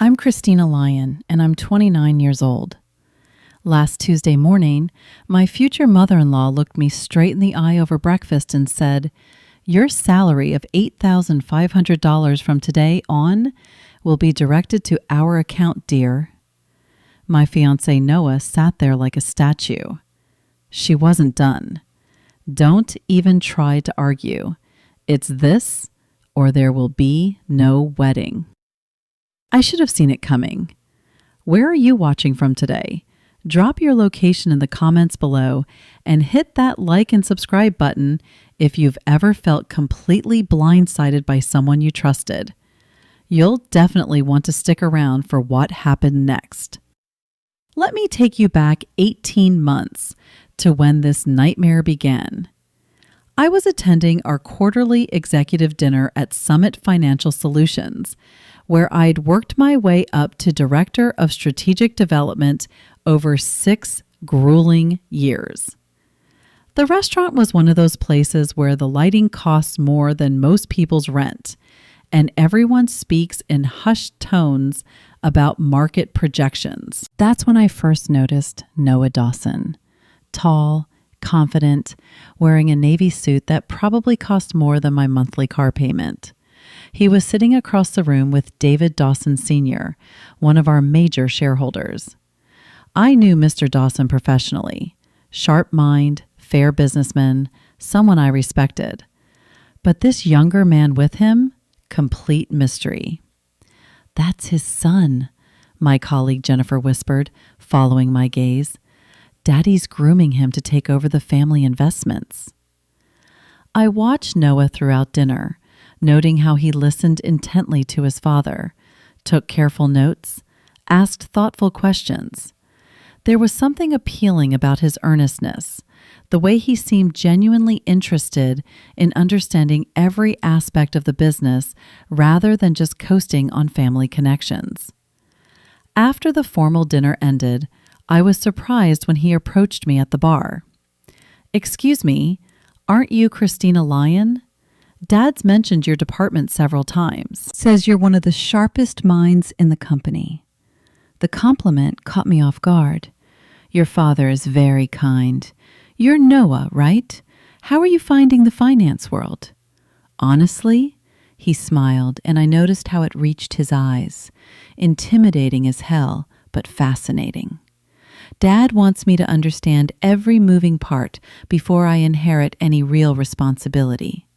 I'm Christina Lyon, and I'm 29 years old. Last Tuesday morning, my future mother-in-law looked me straight in the eye over breakfast and said, "Your salary of $8,500 from today on will be directed to our account, dear." My fiancé Noah sat there like a statue. She wasn't done. Don't even try to argue. It's this or there will be no wedding. I should have seen it coming. Where are you watching from today? Drop your location in the comments below and hit that like and subscribe button if you've ever felt completely blindsided by someone you trusted. You'll definitely want to stick around for what happened next. Let me take you back 18 months to when this nightmare began. I was attending our quarterly executive dinner at Summit Financial Solutions, where I'd worked my way up to Director of Strategic Development over 6 grueling years. The restaurant was one of those places where the lighting costs more than most people's rent, and everyone speaks in hushed tones about market projections. That's when I first noticed Noah Dawson. Tall, confident, wearing a navy suit that probably cost more than my monthly car payment. He was sitting across the room with David Dawson Sr., one of our major shareholders. I knew Mr. Dawson professionally. Sharp mind, fair businessman, someone I respected. But this younger man with him, complete mystery. "That's his son," my colleague Jennifer whispered, following my gaze. "Daddy's grooming him to take over the family investments." I watched Noah throughout dinner, noting how he listened intently to his father, took careful notes, asked thoughtful questions. There was something appealing about his earnestness, the way he seemed genuinely interested in understanding every aspect of the business rather than just coasting on family connections. After the formal dinner ended, I was surprised when he approached me at the bar. "Excuse me, aren't you Christina Lyon? Dad's mentioned your department several times. Says you're one of the sharpest minds in the company." The compliment caught me off guard. "Your father is very kind. You're Noah, right? How are you finding the finance world?" "Honestly?" He smiled, and I noticed how it reached his eyes. Intimidating as hell, but fascinating. "Dad wants me to understand every moving part before I inherit any real responsibility."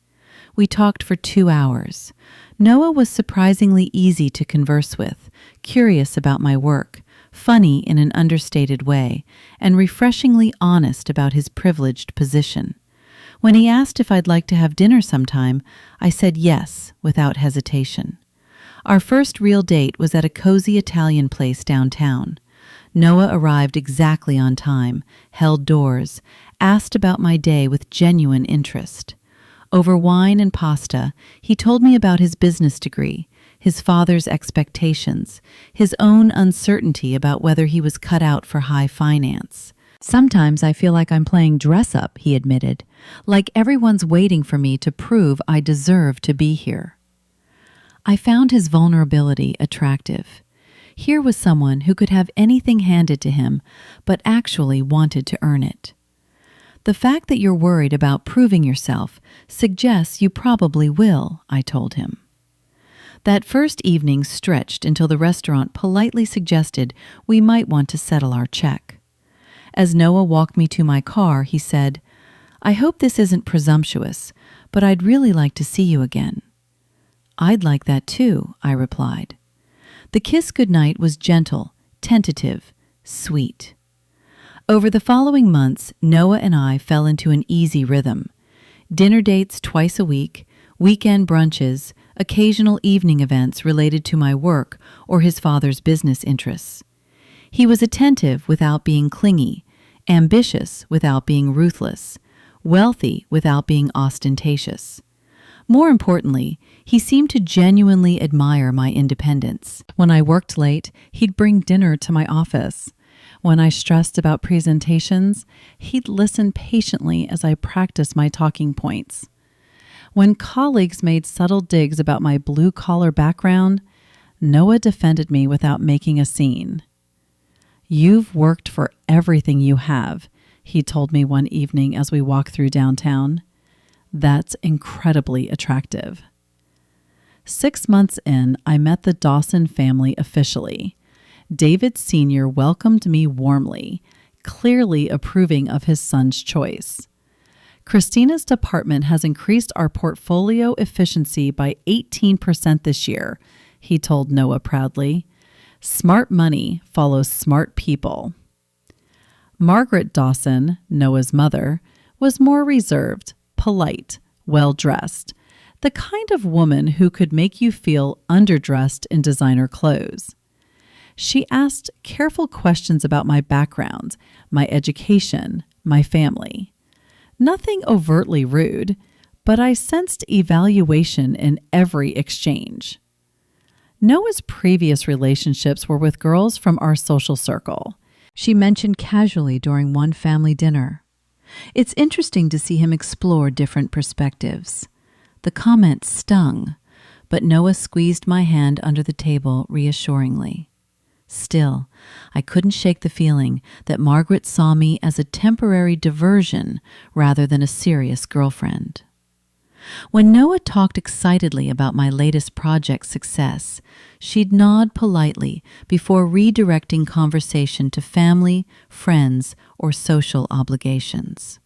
We talked for 2 hours. Noah was surprisingly easy to converse with, curious about my work, funny in an understated way, and refreshingly honest about his privileged position. When he asked if I'd like to have dinner sometime, I said yes, without hesitation. Our first real date was at a cozy Italian place downtown. Noah arrived exactly on time, held doors, asked about my day with genuine interest. Over wine and pasta, he told me about his business degree, his father's expectations, his own uncertainty about whether he was cut out for high finance. "Sometimes I feel like I'm playing dress-up," he admitted, "like everyone's waiting for me to prove I deserve to be here." I found his vulnerability attractive. Here was someone who could have anything handed to him, but actually wanted to earn it. "The fact that you're worried about proving yourself suggests you probably will," I told him. That first evening stretched until the restaurant politely suggested we might want to settle our check. As Noah walked me to my car, he said, "I hope this isn't presumptuous, but I'd really like to see you again." "I'd like that too," I replied. The kiss goodnight was gentle, tentative, sweet. Over the following months, Noah and I fell into an easy rhythm. Dinner dates twice a week, weekend brunches, occasional evening events related to my work or his father's business interests. He was attentive without being clingy, ambitious without being ruthless, wealthy without being ostentatious. More importantly, he seemed to genuinely admire my independence. When I worked late, he'd bring dinner to my office. When I stressed about presentations, he'd listen patiently as I practiced my talking points. When colleagues made subtle digs about my blue-collar background, Noah defended me without making a scene. "You've worked for everything you have," he told me one evening as we walked through downtown. "That's incredibly attractive." 6 months in, I met the Dawson family officially. David Sr. welcomed me warmly, clearly approving of his son's choice. "Christina's department has increased our portfolio efficiency by 18% this year," he told Noah proudly. "Smart money follows smart people." Margaret Dawson, Noah's mother, was more reserved, polite, well-dressed, the kind of woman who could make you feel underdressed in designer clothes. She asked careful questions about my background, my education, my family. Nothing overtly rude, but I sensed evaluation in every exchange. Noah's previous relationships were with girls from our social circle. She mentioned casually during one family dinner. It's interesting to see him explore different perspectives. The comment stung, but Noah squeezed my hand under the table reassuringly. Still, I couldn't shake the feeling that Margaret saw me as a temporary diversion rather than a serious girlfriend. When Noah talked excitedly about my latest project's success, she'd nod politely before redirecting conversation to family, friends, or social obligations.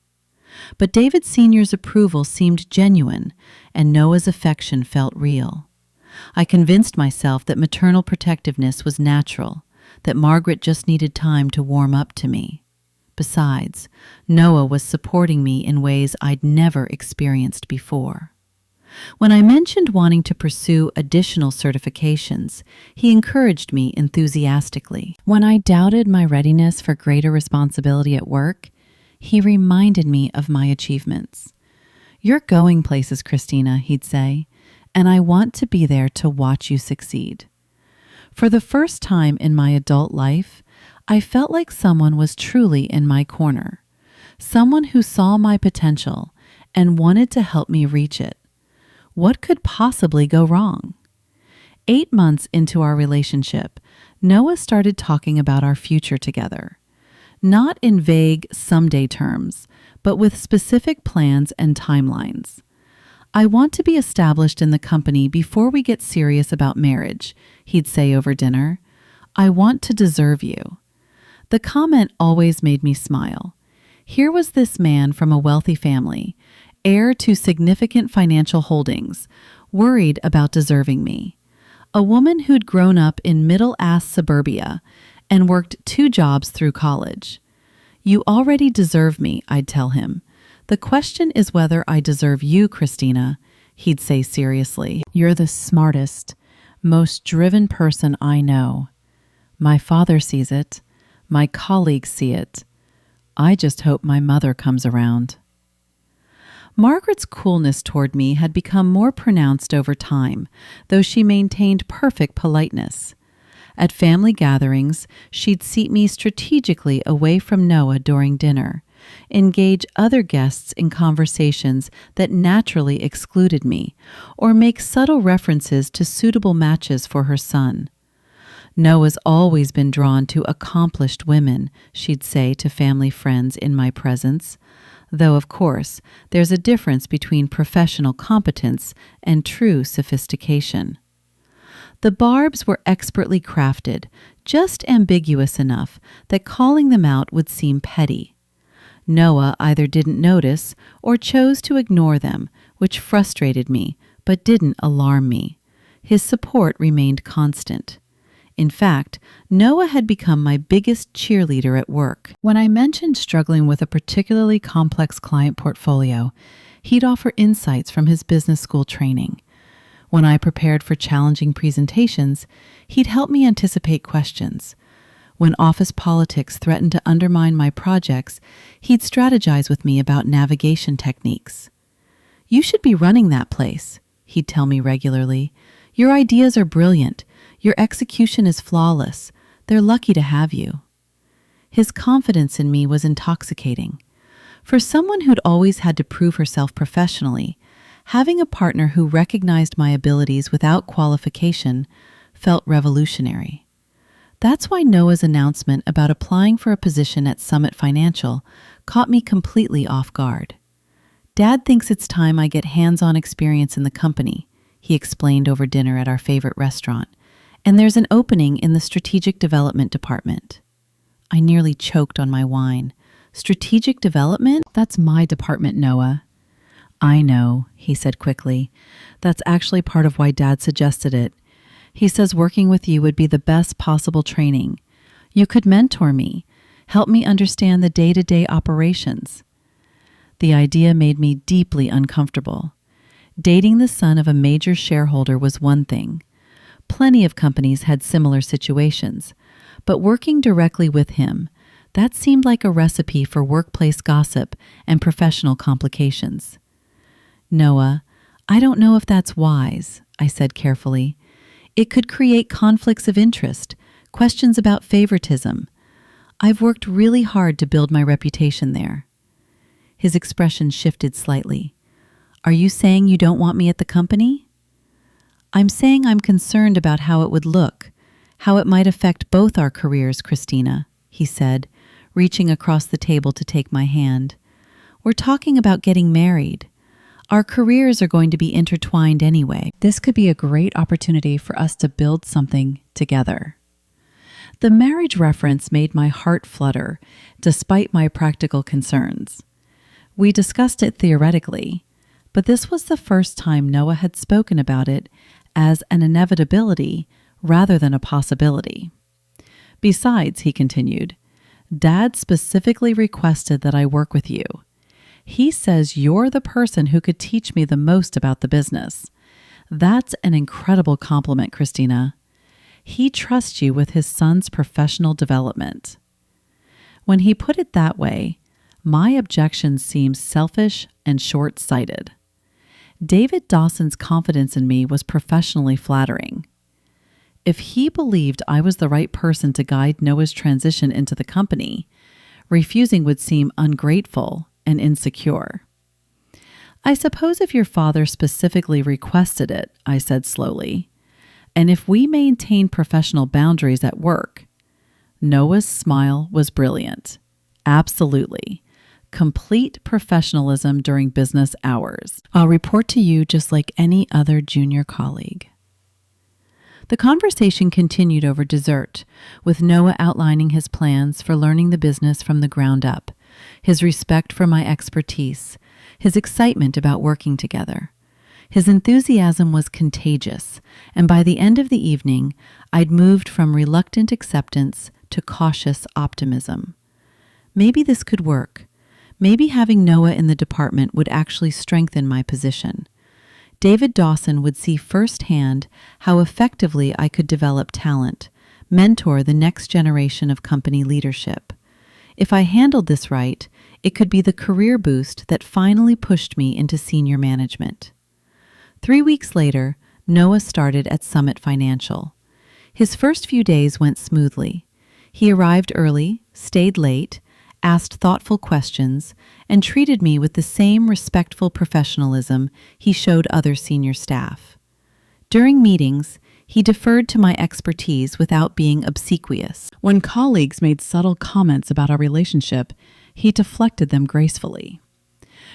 But David Sr.'s approval seemed genuine, and Noah's affection felt real. I convinced myself that maternal protectiveness was natural, that Margaret just needed time to warm up to me. Besides, Noah was supporting me in ways I'd never experienced before. When I mentioned wanting to pursue additional certifications, he encouraged me enthusiastically. When I doubted my readiness for greater responsibility at work, he reminded me of my achievements. "You're going places, Christina," he'd say, "and I want to be there to watch you succeed." For the first time in my adult life, I felt like someone was truly in my corner, someone who saw my potential and wanted to help me reach it. What could possibly go wrong? 8 months into our relationship, Noah started talking about our future together. Not in vague someday terms, but with specific plans and timelines. "I want to be established in the company before we get serious about marriage," he'd say over dinner. "I want to deserve you." The comment always made me smile. Here was this man from a wealthy family, heir to significant financial holdings, worried about deserving me. A woman who'd grown up in middle-ass suburbia and worked 2 jobs through college. "You already deserve me," I'd tell him. "The question is whether I deserve you, Christina," he'd say seriously. "You're the smartest, most driven person I know. My father sees it. My colleagues see it. I just hope my mother comes around." Margaret's coolness toward me had become more pronounced over time, though she maintained perfect politeness. At family gatherings, she'd seat me strategically away from Noah during dinner, engage other guests in conversations that naturally excluded me, or make subtle references to suitable matches for her son. "Noah's always been drawn to accomplished women," she'd say to family friends in my presence, though, of course, there's a difference between professional competence and true sophistication. The barbs were expertly crafted, just ambiguous enough that calling them out would seem petty. Noah either didn't notice or chose to ignore them, which frustrated me, but didn't alarm me. His support remained constant. In fact, Noah had become my biggest cheerleader at work. When I mentioned struggling with a particularly complex client portfolio, he'd offer insights from his business school training. When I prepared for challenging presentations, he'd help me anticipate questions. When office politics threatened to undermine my projects, he'd strategize with me about navigation techniques. "You should be running that place," he'd tell me regularly. "Your ideas are brilliant. Your execution is flawless. They're lucky to have you." His confidence in me was intoxicating. For someone who'd always had to prove herself professionally, having a partner who recognized my abilities without qualification felt revolutionary. That's why Noah's announcement about applying for a position at Summit Financial caught me completely off guard. Dad thinks it's time I get hands-on experience in the company, he explained over dinner at our favorite restaurant, and there's an opening in the strategic development department. I nearly choked on my wine. Strategic development? That's my department, Noah. I know, he said quickly. That's actually part of why Dad suggested it. He says working with you would be the best possible training. You could mentor me, help me understand the day-to-day operations. The idea made me deeply uncomfortable. Dating the son of a major shareholder was one thing. Plenty of companies had similar situations, but working directly with him, that seemed like a recipe for workplace gossip and professional complications. Noah, I don't know if that's wise, I said carefully. It could create conflicts of interest, questions about favoritism. I've worked really hard to build my reputation there. His expression shifted slightly. Are you saying you don't want me at the company? I'm saying I'm concerned about how it would look, how it might affect both our careers, Christina, he said, reaching across the table to take my hand. We're talking about getting married. Our careers are going to be intertwined anyway. This could be a great opportunity for us to build something together. The marriage reference made my heart flutter, despite my practical concerns. We discussed it theoretically, but this was the first time Noah had spoken about it as an inevitability rather than a possibility. Besides, he continued, Dad specifically requested that I work with you. He says you're the person who could teach me the most about the business. That's an incredible compliment, Christina. He trusts you with his son's professional development. When he put it that way, my objection seemed selfish and short-sighted. David Dawson's confidence in me was professionally flattering. If he believed I was the right person to guide Noah's transition into the company, refusing would seem ungrateful and insecure. I suppose if your father specifically requested it, I said slowly, and if we maintain professional boundaries at work. Noah's smile was brilliant. Absolutely. Complete professionalism during business hours. I'll report to you just like any other junior colleague. The conversation continued over dessert, with Noah outlining his plans for learning the business from the ground up, his respect for my expertise, his excitement about working together. His enthusiasm was contagious, and by the end of the evening, I'd moved from reluctant acceptance to cautious optimism. Maybe this could work. Maybe having Noah in the department would actually strengthen my position. David Dawson would see firsthand how effectively I could develop talent, mentor the next generation of company leadership. If I handled this right, it could be the career boost that finally pushed me into senior management. 3 weeks later, Noah started at Summit Financial. His first few days went smoothly. He arrived early, stayed late, asked thoughtful questions, and treated me with the same respectful professionalism he showed other senior staff. During meetings, he deferred to my expertise without being obsequious. When colleagues made subtle comments about our relationship, he deflected them gracefully.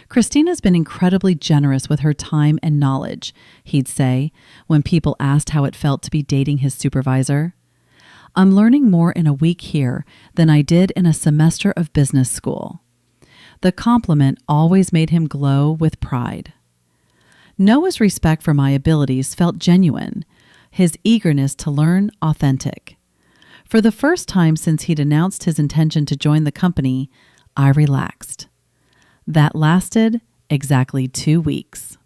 Christina's been incredibly generous with her time and knowledge, he'd say, when people asked how it felt to be dating his supervisor. I'm learning more in a week here than I did in a semester of business school. The compliment always made him glow with pride. Noah's respect for my abilities felt genuine, his eagerness to learn authentic. For the first time since he'd announced his intention to join the company, I relaxed. That lasted exactly 2 weeks.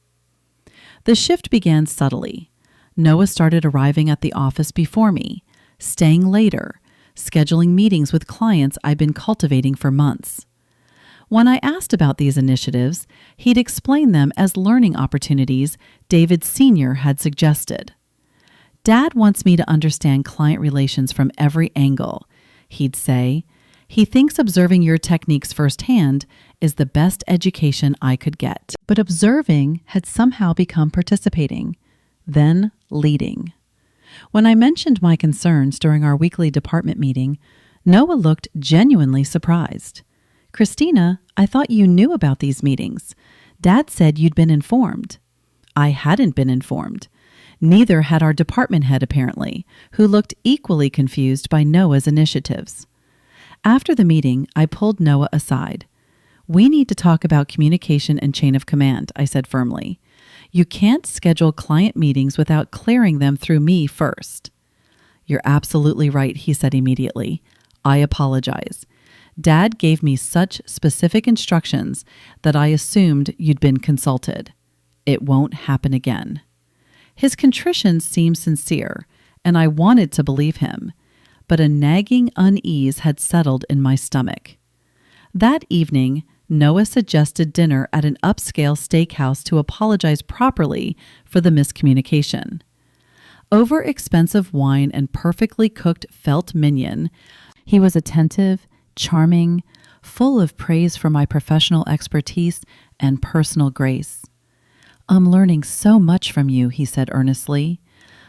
The shift began subtly. Noah started arriving at the office before me, staying later, scheduling meetings with clients I'd been cultivating for months. When I asked about these initiatives, he'd explain them as learning opportunities David Sr. had suggested. Dad wants me to understand client relations from every angle, he'd say. He thinks observing your techniques firsthand is the best education I could get. But observing had somehow become participating, then leading. When I mentioned my concerns during our weekly department meeting, Noah looked genuinely surprised. Christina, I thought you knew about these meetings. Dad said you'd been informed. I hadn't been informed. Neither had our department head, apparently, who looked equally confused by Noah's initiatives. After the meeting, I pulled Noah aside. We need to talk about communication and chain of command, I said firmly. You can't schedule client meetings without clearing them through me first. You're absolutely right, he said immediately. I apologize. Dad gave me such specific instructions that I assumed you'd been consulted. It won't happen again. His contrition seemed sincere, and I wanted to believe him, but a nagging unease had settled in my stomach. That evening, Noah suggested dinner at an upscale steakhouse to apologize properly for the miscommunication. Over expensive wine and perfectly cooked felt mignon, he was attentive, charming, full of praise for my professional expertise and personal grace. I'm learning so much from you, he said earnestly,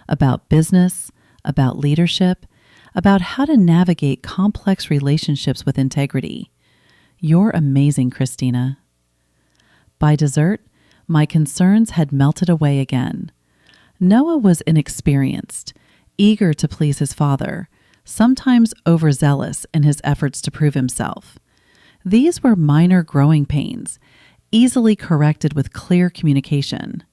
about business, about leadership, about how to navigate complex relationships with integrity. You're amazing, Christina. By dessert, my concerns had melted away again. Noah was inexperienced, eager to please his father, sometimes overzealous in his efforts to prove himself. These were minor growing pains, easily corrected with clear communication.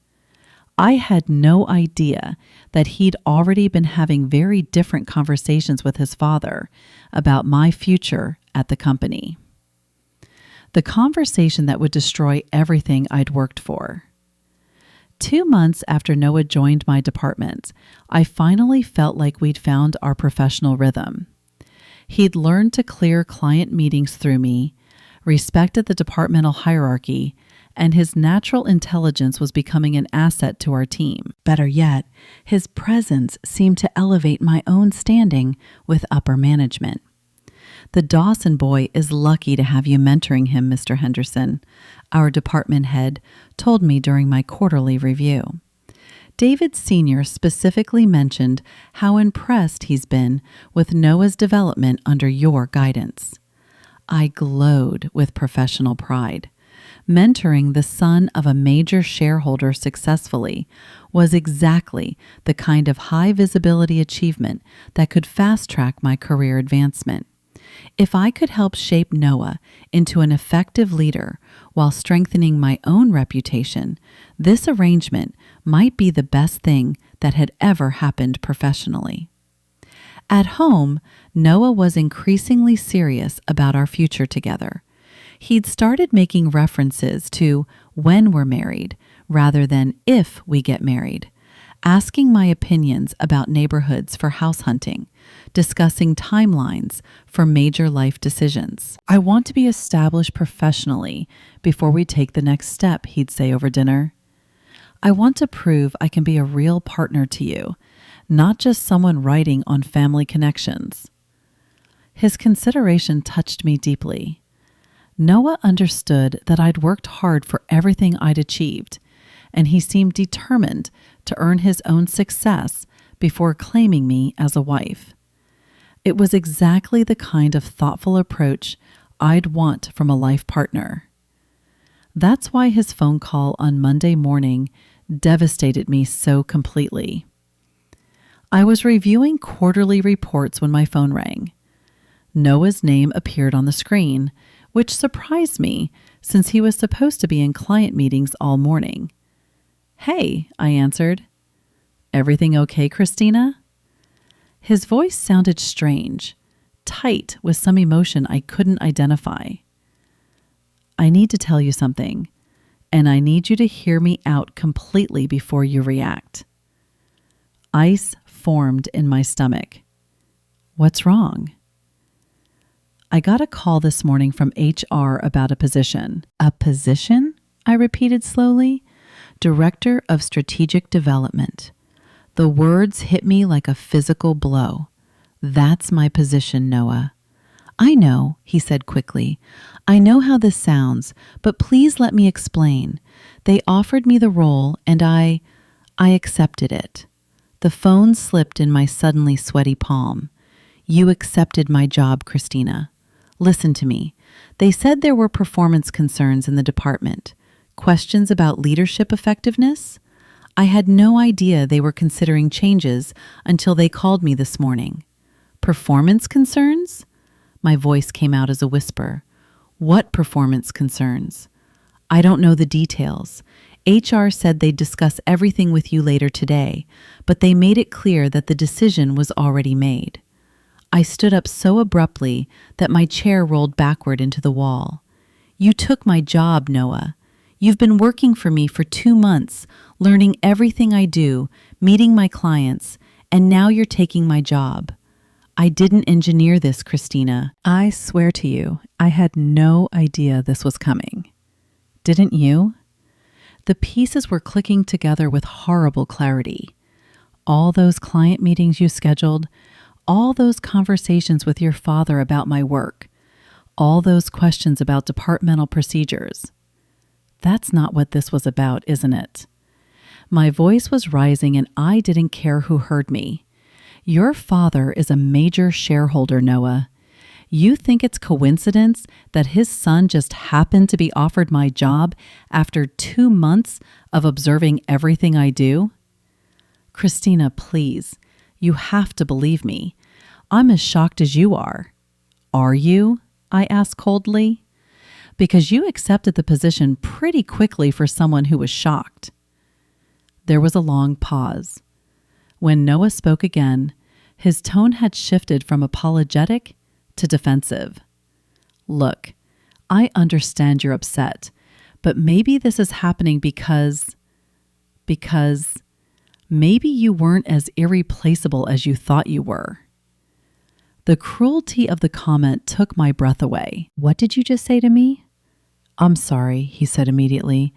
I had no idea that he'd already been having very different conversations with his father about my future at the company. The conversation that would destroy everything I'd worked for. 2 months after Noah joined my department, I finally felt like we'd found our professional rhythm. He'd learned to clear client meetings through me, respected the departmental hierarchy, and his natural intelligence was becoming an asset to our team. Better yet, his presence seemed to elevate my own standing with upper management. The Dawson boy is lucky to have you mentoring him, Mr. Henderson, our department head told me during my quarterly review. David Sr. specifically mentioned how impressed he's been with Noah's development under your guidance. I glowed with professional pride. Mentoring the son of a major shareholder successfully was exactly the kind of high visibility achievement that could fast-track my career advancement. If I could help shape Noah into an effective leader while strengthening my own reputation, this arrangement might be the best thing that had ever happened professionally. At home, Noah was increasingly serious about our future together. He'd started making references to when we're married rather than if we get married, asking my opinions about neighborhoods for house hunting, discussing timelines for major life decisions. I want to be established professionally before we take the next step, he'd say over dinner. I want to prove I can be a real partner to you, not just someone writing on family connections. His consideration touched me deeply. Noah understood that I'd worked hard for everything I'd achieved, and he seemed determined to earn his own success before claiming me as a wife. It was exactly the kind of thoughtful approach I'd want from a life partner. That's why his phone call on Monday morning devastated me so completely. I was reviewing quarterly reports when my phone rang. Noah's name appeared on the screen, which surprised me since he was supposed to be in client meetings all morning. Hey, I answered. Everything okay, Christina? His voice sounded strange, tight with some emotion I couldn't identify. I need to tell you something, and I need you to hear me out completely before you react. Ice formed in my stomach. What's wrong? I got a call this morning from HR about a position. A position? I repeated slowly. Director of Strategic Development. The words hit me like a physical blow. That's my position, Noah. I know, he said quickly. I know how this sounds, but please let me explain. They offered me the role and I accepted it. The phone slipped in my suddenly sweaty palm. You accepted my job, Christina. Listen to me. They said there were performance concerns in the department. Questions about leadership effectiveness? I had no idea they were considering changes until they called me this morning. Performance concerns? My voice came out as a whisper. What performance concerns? I don't know the details. HR said they'd discuss everything with you later today, but they made it clear that the decision was already made. I stood up so abruptly that my chair rolled backward into the wall. You took my job, Noah. You've been working for me for 2 months, learning everything I do, meeting my clients, and now you're taking my job. I didn't engineer this, Christina. I swear to you, I had no idea this was coming. Didn't you? The pieces were clicking together with horrible clarity. All those client meetings you scheduled, all those conversations with your father about my work, all those questions about departmental procedures. That's not what this was about, isn't it? My voice was rising and I didn't care who heard me. Your father is a major shareholder, Noah. You think it's coincidence that his son just happened to be offered my job after 2 months of observing everything I do? Christina, please, you have to believe me. I'm as shocked as you are. Are you? I asked coldly. Because you accepted the position pretty quickly for someone who was shocked. There was a long pause. When Noah spoke again, his tone had shifted from apologetic to defensive. Look, I understand you're upset, but maybe this is happening because maybe you weren't as irreplaceable as you thought you were. The cruelty of the comment took my breath away. What did you just say to me? I'm sorry, he said immediately.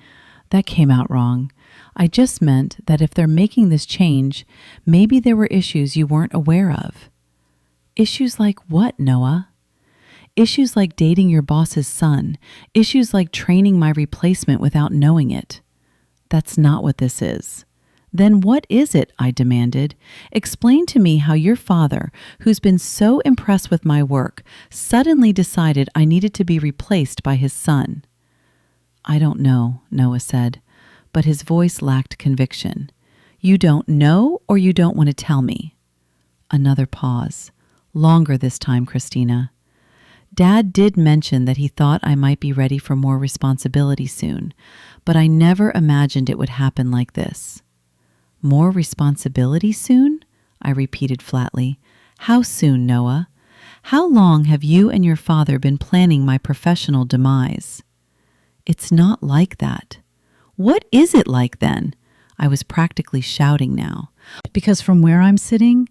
That came out wrong. I just meant that if they're making this change, maybe there were issues you weren't aware of. Issues like what, Noah? Issues like dating your boss's son. Issues like training my replacement without knowing it. That's not what this is. Then what is it? I demanded. Explain to me how your father, who's been so impressed with my work, suddenly decided I needed to be replaced by his son. I don't know, Noah said, but his voice lacked conviction. You don't know or you don't want to tell me? Another pause. Longer this time, Christina. Dad did mention that he thought I might be ready for more responsibility soon, but I never imagined it would happen like this. More responsibility soon? I repeated flatly. How soon, Noah? How long have you and your father been planning my professional demise? It's not like that. What is it like then? I was practically shouting now. Because from where I'm sitting,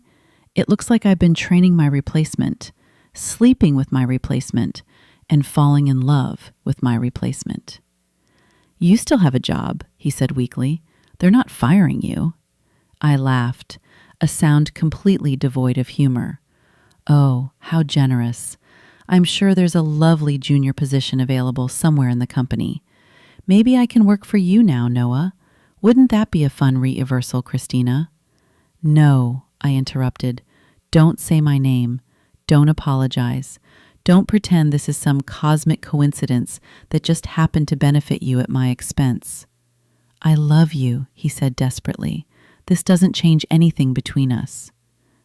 it looks like I've been training my replacement, sleeping with my replacement, and falling in love with my replacement. You still have a job, he said weakly. They're not firing you. I laughed, a sound completely devoid of humor. Oh, how generous. I'm sure there's a lovely junior position available somewhere in the company. Maybe I can work for you now, Noah. Wouldn't that be a fun reversal, Christina? No, I interrupted. Don't say my name. Don't apologize. Don't pretend this is some cosmic coincidence that just happened to benefit you at my expense. I love you, he said desperately. This doesn't change anything between us.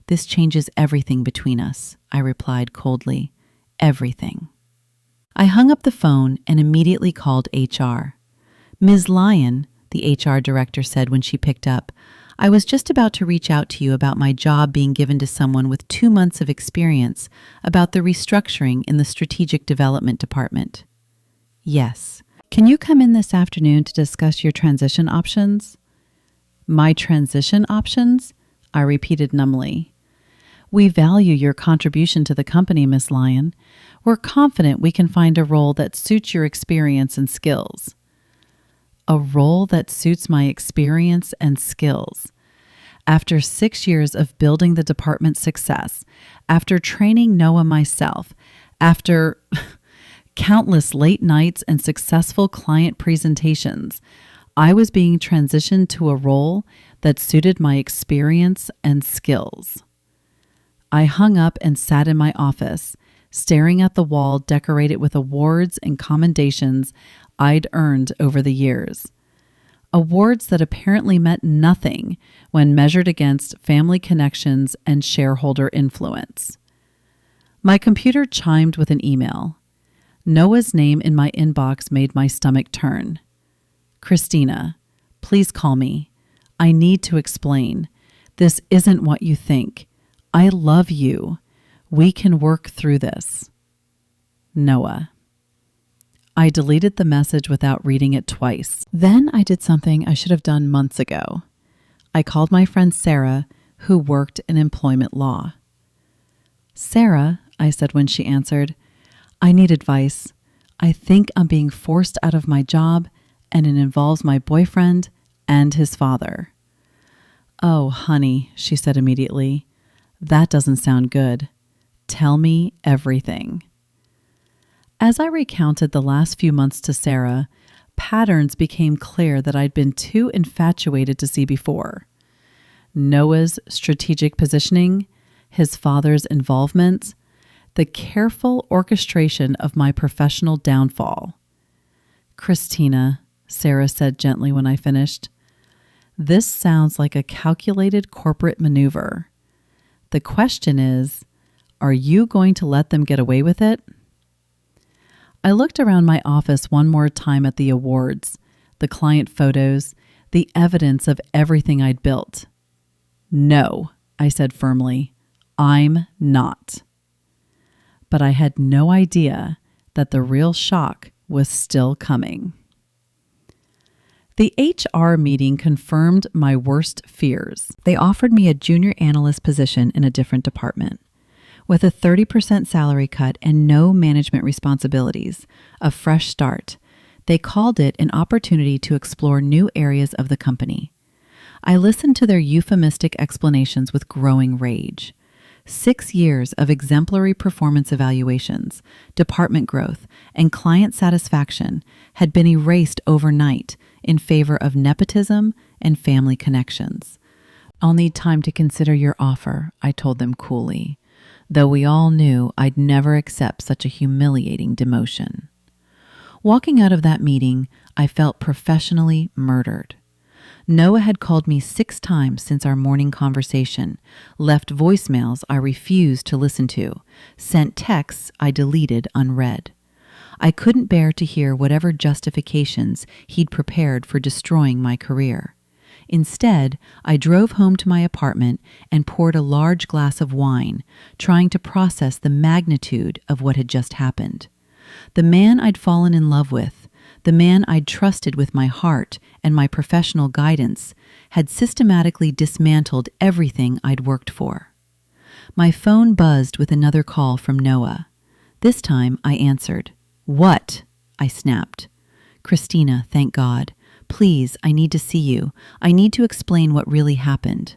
This changes everything between us, I replied coldly. Everything. I hung up the phone and immediately called HR. Ms. Lyon, the HR director said when she picked up, I was just about to reach out to you about my job being given to someone with 2 months of experience about the restructuring in the strategic development department. Yes. Can you come in this afternoon to discuss your transition options? My transition options? I repeated numbly. We value your contribution to the company, Miss Lyon. We're confident we can find a role that suits your experience and skills. A role that suits my experience and skills. After 6 years of building the department's success, after training Noah myself, after countless late nights and successful client presentations, I was being transitioned to a role that suited my experience and skills. I hung up and sat in my office, staring at the wall decorated with awards and commendations I'd earned over the years. Awards that apparently meant nothing when measured against family connections and shareholder influence. My computer chimed with an email. Noah's name in my inbox made my stomach turn. Christina, please call me. I need to explain. This isn't what you think. I love you. We can work through this. Noah. I deleted the message without reading it twice. Then I did something I should have done months ago. I called my friend Sarah, who worked in employment law. Sarah, I said when she answered, I need advice. I think I'm being forced out of my job, and it involves my boyfriend and his father. Oh, honey, she said immediately. That doesn't sound good. Tell me everything. As I recounted the last few months to Sarah, patterns became clear that I'd been too infatuated to see before. Noah's strategic positioning, his father's involvement, the careful orchestration of my professional downfall. Christina, Sarah said gently when I finished, this sounds like a calculated corporate maneuver. The question is, are you going to let them get away with it? I looked around my office one more time at the awards, the client photos, the evidence of everything I'd built. No, I said firmly, I'm not. But I had no idea that the real shock was still coming. The HR meeting confirmed my worst fears. They offered me a junior analyst position in a different department. With a 30% salary cut and no management responsibilities, a fresh start, they called it an opportunity to explore new areas of the company. I listened to their euphemistic explanations with growing rage. 6 years of exemplary performance evaluations, department growth, and client satisfaction had been erased overnight in favor of nepotism and family connections. I'll need time to consider your offer, I told them coolly, though we all knew I'd never accept such a humiliating demotion. Walking out of that meeting, I felt professionally murdered. Noah had called me 6 times since our morning conversation, left voicemails I refused to listen to, sent texts I deleted unread. I couldn't bear to hear whatever justifications he'd prepared for destroying my career. Instead, I drove home to my apartment and poured a large glass of wine, trying to process the magnitude of what had just happened. The man I'd fallen in love with, the man I'd trusted with my heart and my professional guidance, had systematically dismantled everything I'd worked for. My phone buzzed with another call from Noah. This time I answered. What? I snapped. Christina, thank God. Please, I need to see you. I need to explain what really happened.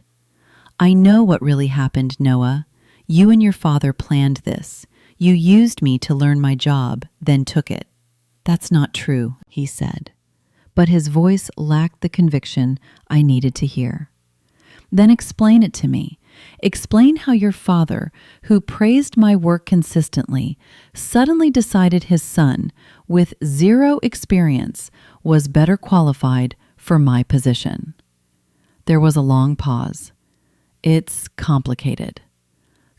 I know what really happened, Noah. You and your father planned this. You used me to learn my job, then took it. That's not true, he said. But his voice lacked the conviction I needed to hear. Then explain it to me. Explain how your father, who praised my work consistently, suddenly decided his son, with 0 experience, was better qualified for my position. There was a long pause. It's complicated.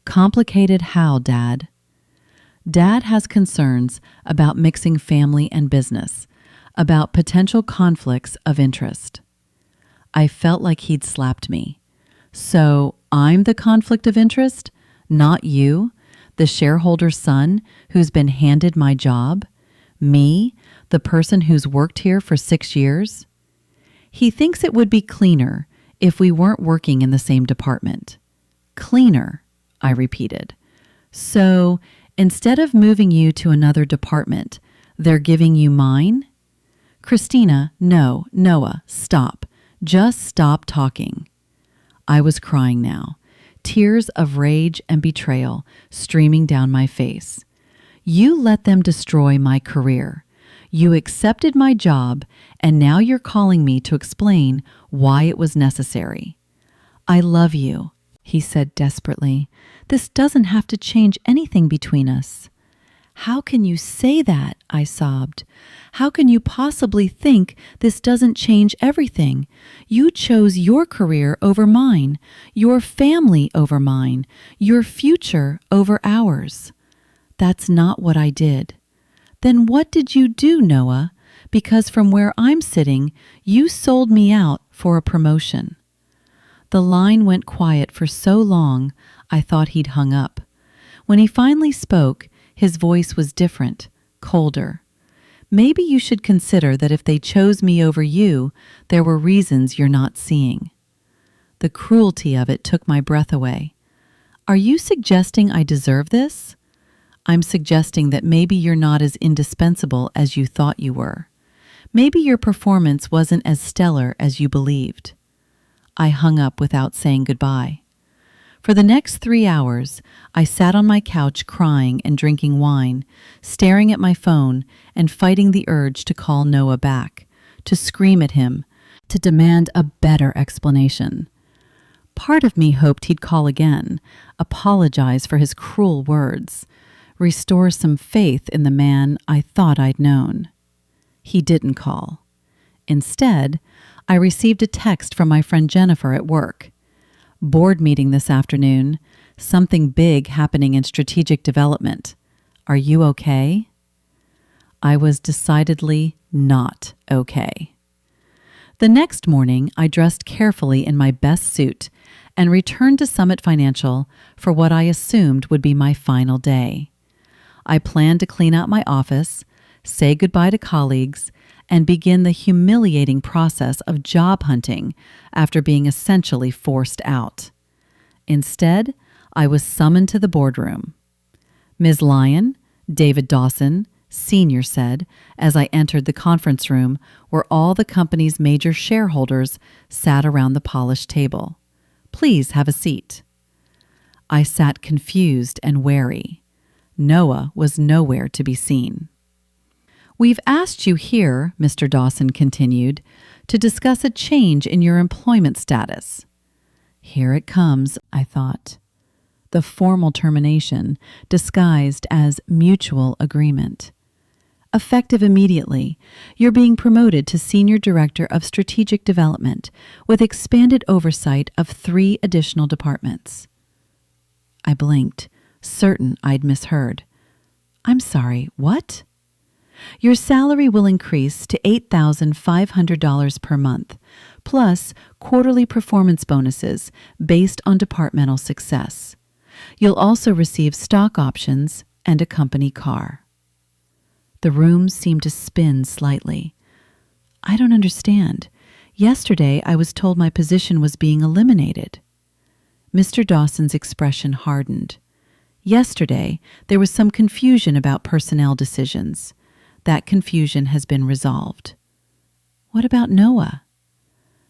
Complicated how, Dad? Dad has concerns about mixing family and business, about potential conflicts of interest. I felt like he'd slapped me. So I'm the conflict of interest, not you, the shareholder's son who's been handed my job? Me, the person who's worked here for 6 years? He thinks it would be cleaner if we weren't working in the same department. Cleaner, I repeated. So instead of moving you to another department, they're giving you mine? Christina, no, Noah, stop. Just stop talking. I was crying now, tears of rage and betrayal streaming down my face. You let them destroy my career. You accepted my job, and now you're calling me to explain why it was necessary. I love you, he said desperately. This doesn't have to change anything between us. How can you say that? I sobbed. How can you possibly think this doesn't change everything? You chose your career over mine, your family over mine, your future over ours. That's not what I did. Then what did you do, Noah? Because from where I'm sitting, you sold me out for a promotion. The line went quiet for so long, I thought he'd hung up. When he finally spoke, his voice was different, colder. Maybe you should consider that if they chose me over you, there were reasons you're not seeing. The cruelty of it took my breath away. Are you suggesting I deserve this? I'm suggesting that maybe you're not as indispensable as you thought you were. Maybe your performance wasn't as stellar as you believed. I hung up without saying goodbye. For the next 3 hours, I sat on my couch crying and drinking wine, staring at my phone and fighting the urge to call Noah back, to scream at him, to demand a better explanation. Part of me hoped he'd call again, apologize for his cruel words, restore some faith in the man I thought I'd known. He didn't call. Instead, I received a text from my friend Jennifer at work. Board meeting this afternoon. Something big happening in strategic development. Are you okay? I was decidedly not okay. The next morning, I dressed carefully in my best suit and returned to Summit Financial for what I assumed would be my final day. I planned to clean out my office, say goodbye to colleagues, and begin the humiliating process of job hunting after being essentially forced out. Instead, I was summoned to the boardroom. Ms. Lyon, David Dawson, Sr. said as I entered the conference room where all the company's major shareholders sat around the polished table. Please have a seat. I sat confused and wary. Noah was nowhere to be seen. We've asked you here, Mr. Dawson continued, to discuss a change in your employment status. Here it comes, I thought. The formal termination disguised as mutual agreement. Effective immediately, you're being promoted to Senior Director of Strategic Development with expanded oversight of 3 additional departments. I blinked, certain I'd misheard. I'm sorry, what? Your salary will increase to $8,500 per month, plus quarterly performance bonuses based on departmental success. You'll also receive stock options and a company car. The room seemed to spin slightly. I don't understand. Yesterday I was told my position was being eliminated. Mr. Dawson's expression hardened. Yesterday there was some confusion about personnel decisions. That confusion has been resolved. What about Noah?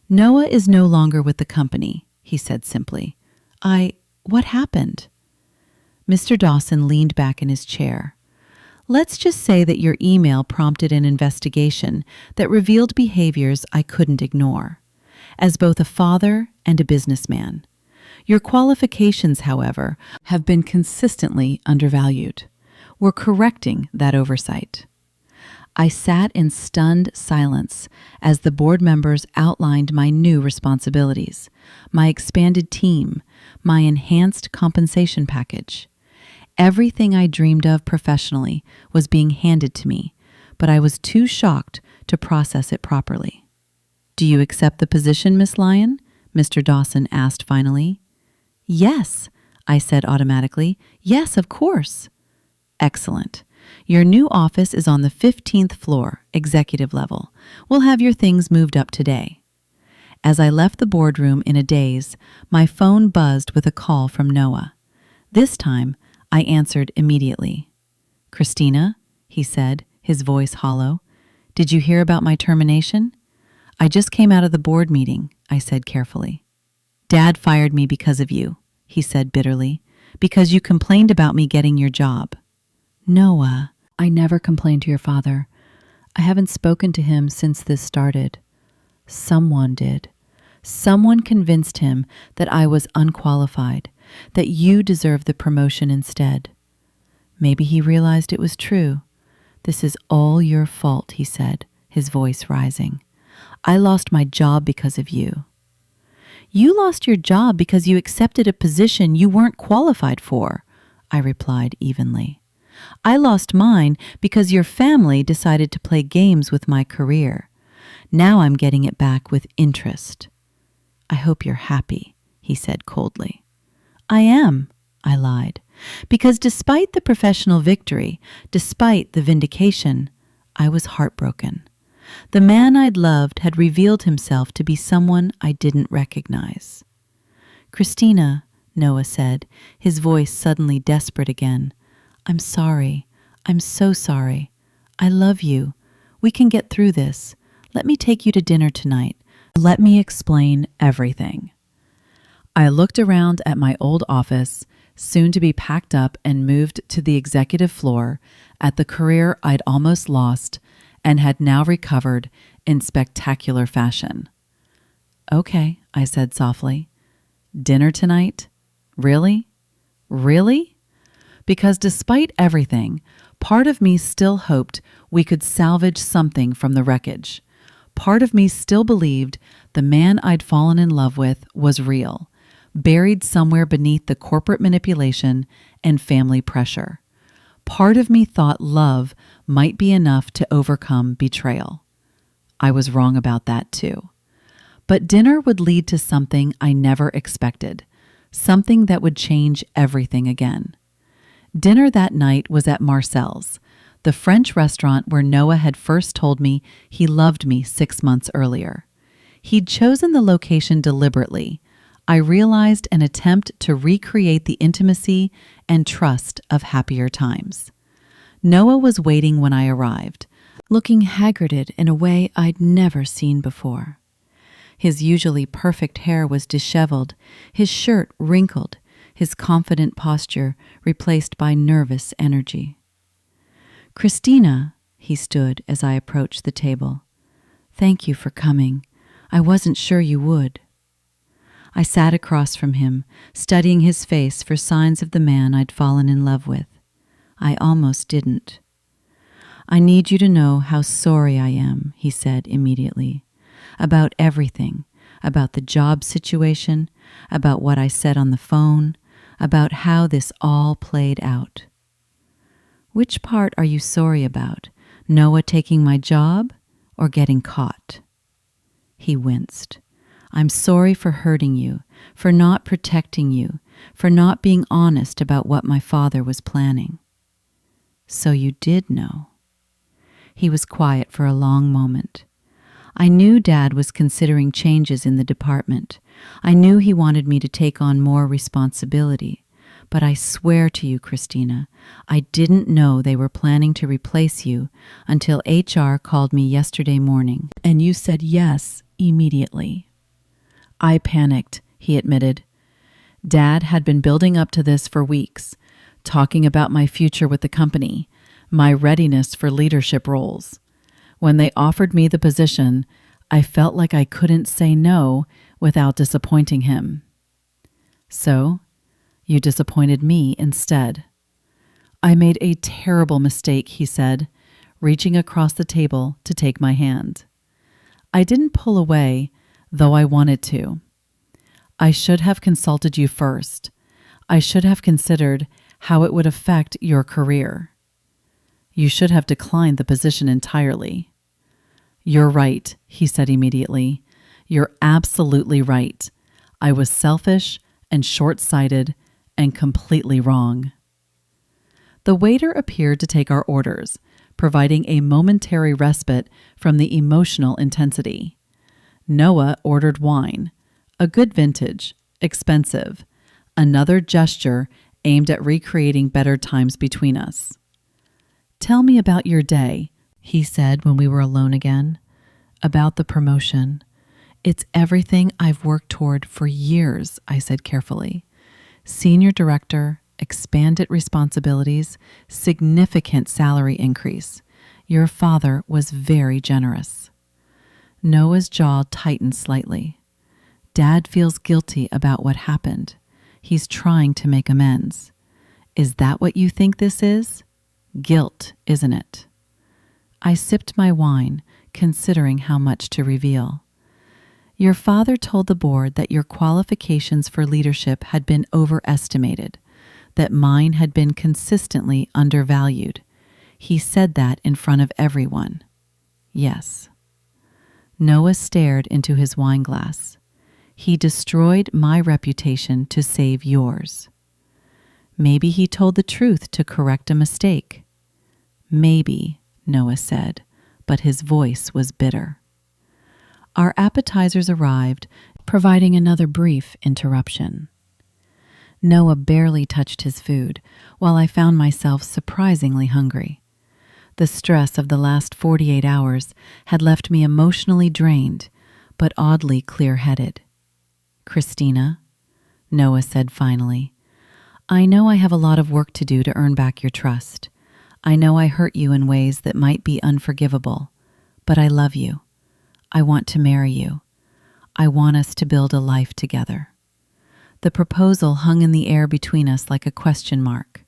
Noah is no longer with the company, he said simply. What happened? Mr. Dawson leaned back in his chair. Let's just say that your email prompted an investigation that revealed behaviors I couldn't ignore. As both a father and a businessman. Your qualifications, however, have been consistently undervalued. We're correcting that oversight. I sat in stunned silence as the board members outlined my new responsibilities, my expanded team, my enhanced compensation package. Everything I dreamed of professionally was being handed to me, but I was too shocked to process it properly. Do you accept the position, Miss Lyon? Mr. Dawson asked finally. Yes, I said automatically. Yes, of course. Excellent. Your new office is on the 15th floor, executive level. We'll have your things moved up today. As I left the boardroom in a daze, my phone buzzed with a call from Noah. This time, I answered immediately. Christina, he said, his voice hollow, did you hear about my termination? I just came out of the board meeting, I said carefully. Dad fired me because of you, he said bitterly, because you complained about me getting your job. Noah, I never complained to your father. I haven't spoken to him since this started. Someone did. Someone convinced him that I was unqualified, that you deserved the promotion instead. Maybe he realized it was true. This is all your fault, he said, his voice rising. I lost my job because of you. You lost your job because you accepted a position you weren't qualified for, I replied evenly. I lost mine because your family decided to play games with my career. Now I'm getting it back with interest. I hope you're happy, he said coldly. I am, I lied, because despite the professional victory, despite the vindication, I was heartbroken. The man I'd loved had revealed himself to be someone I didn't recognize. Christina, Noah said, his voice suddenly desperate again. I'm sorry. I'm so sorry. I love you. We can get through this. Let me take you to dinner tonight. Let me explain everything. I looked around at my old office, soon to be packed up and moved to the executive floor at the career I'd almost lost and had now recovered in spectacular fashion. Okay, I said softly. Dinner tonight? Really? Really? Because despite everything, part of me still hoped we could salvage something from the wreckage. Part of me still believed the man I'd fallen in love with was real, buried somewhere beneath the corporate manipulation and family pressure. Part of me thought love might be enough to overcome betrayal. I was wrong about that too. But dinner would lead to something I never expected, something that would change everything again. Dinner that night was at Marcel's, the French restaurant where Noah had first told me he loved me 6 months earlier. He'd chosen the location deliberately. I realized an attempt to recreate the intimacy and trust of happier times. Noah was waiting when I arrived, looking haggarded in a way I'd never seen before. His usually perfect hair was disheveled, his shirt wrinkled, his confident posture replaced by nervous energy. Christina, he stood as I approached the table. Thank you for coming. I wasn't sure you would. I sat across from him, studying his face for signs of the man I'd fallen in love with. I almost didn't. I need you to know how sorry I am, he said immediately. About everything, about the job situation, about what I said on the phone, about how this all played out. Which part are you sorry about? Noah taking my job or getting caught? He winced. I'm sorry for hurting you, for not protecting you, for not being honest about what my father was planning. So you did know. He was quiet for a long moment. I knew Dad was considering changes in the department. I knew he wanted me to take on more responsibility. But I swear to you, Christina, I didn't know they were planning to replace you until HR called me yesterday morning, and you said yes immediately. I panicked, he admitted. Dad had been building up to this for weeks, talking about my future with the company, my readiness for leadership roles. When they offered me the position, I felt like I couldn't say no without disappointing him. So, you disappointed me instead. I made a terrible mistake, he said, reaching across the table to take my hand. I didn't pull away, though I wanted to. I should have consulted you first. I should have considered how it would affect your career. You should have declined the position entirely. You're right, he said immediately. You're absolutely right. I was selfish and short-sighted and completely wrong. The waiter appeared to take our orders, providing a momentary respite from the emotional intensity. Noah ordered wine, a good vintage, expensive, another gesture aimed at recreating better times between us. Tell me about your day, he said when we were alone again. About the promotion. It's everything I've worked toward for years, I said carefully. Senior director, expanded responsibilities, significant salary increase. Your father was very generous. Noah's jaw tightened slightly. Dad feels guilty about what happened. He's trying to make amends. Is that what you think this is? Guilt, isn't it? I sipped my wine, considering how much to reveal. Your father told the board that your qualifications for leadership had been overestimated, that mine had been consistently undervalued. He said that in front of everyone. Yes. Noah stared into his wine glass. He destroyed my reputation to save yours. Maybe he told the truth to correct a mistake. Maybe, Noah said, but his voice was bitter. Our appetizers arrived, providing another brief interruption. Noah barely touched his food, while I found myself surprisingly hungry. The stress of the last 48 hours had left me emotionally drained, but oddly clear-headed. Christina, Noah said finally, I know I have a lot of work to do to earn back your trust. I know I hurt you in ways that might be unforgivable, but I love you. I want to marry you. I want us to build a life together. The proposal hung in the air between us like a question mark.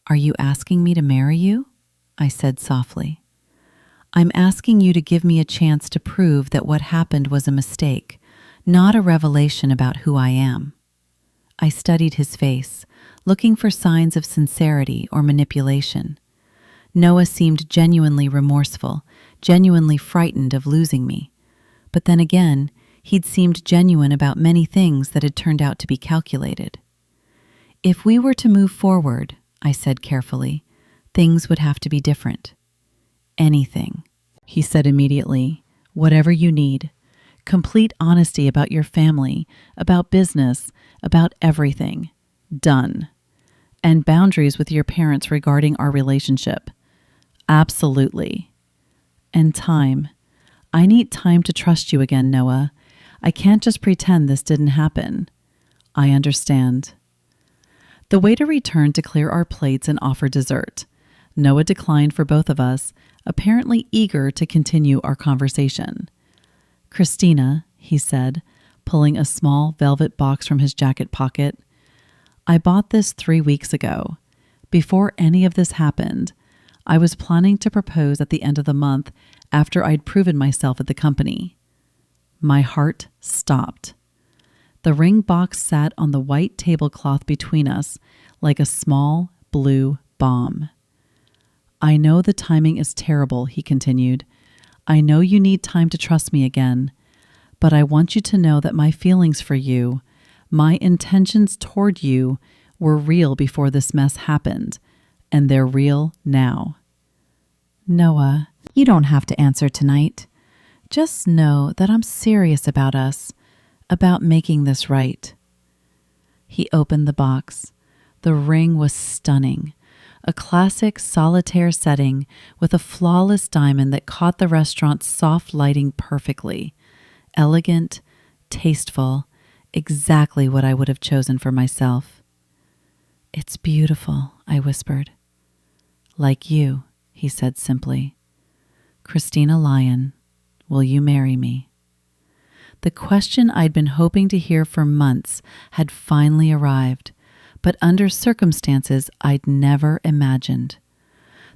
Are you asking me to marry you? I said softly. I'm asking you to give me a chance to prove that what happened was a mistake, not a revelation about who I am. I studied his face, looking for signs of sincerity or manipulation. Noah seemed genuinely remorseful, genuinely frightened of losing me. But then again, he'd seemed genuine about many things that had turned out to be calculated. If we were to move forward, I said carefully, things would have to be different. Anything, he said immediately, whatever you need. Complete honesty about your family, about business, about everything. Done. And boundaries with your parents regarding our relationship. Absolutely. And time. I need time to trust you again, Noah. I can't just pretend this didn't happen. I understand. The waiter returned to clear our plates and offer dessert. Noah declined for both of us, apparently eager to continue our conversation. Christina, he said, pulling a small velvet box from his jacket pocket, I bought this 3 weeks ago. Before any of this happened, I was planning to propose at the end of the month after I'd proven myself at the company. My heart stopped. The ring box sat on the white tablecloth between us like a small blue bomb. I know the timing is terrible, he continued. I know you need time to trust me again, but I want you to know that my feelings for you, my intentions toward you, were real before this mess happened, and they're real now. Noah, you don't have to answer tonight. Just know that I'm serious about us, about making this right. He opened the box. The ring was stunning. A classic solitaire setting with a flawless diamond that caught the restaurant's soft lighting perfectly. Elegant, tasteful, exactly what I would have chosen for myself. It's beautiful, I whispered. Like you, he said simply. Christina Lyon, will you marry me? The question I'd been hoping to hear for months had finally arrived, but under circumstances I'd never imagined.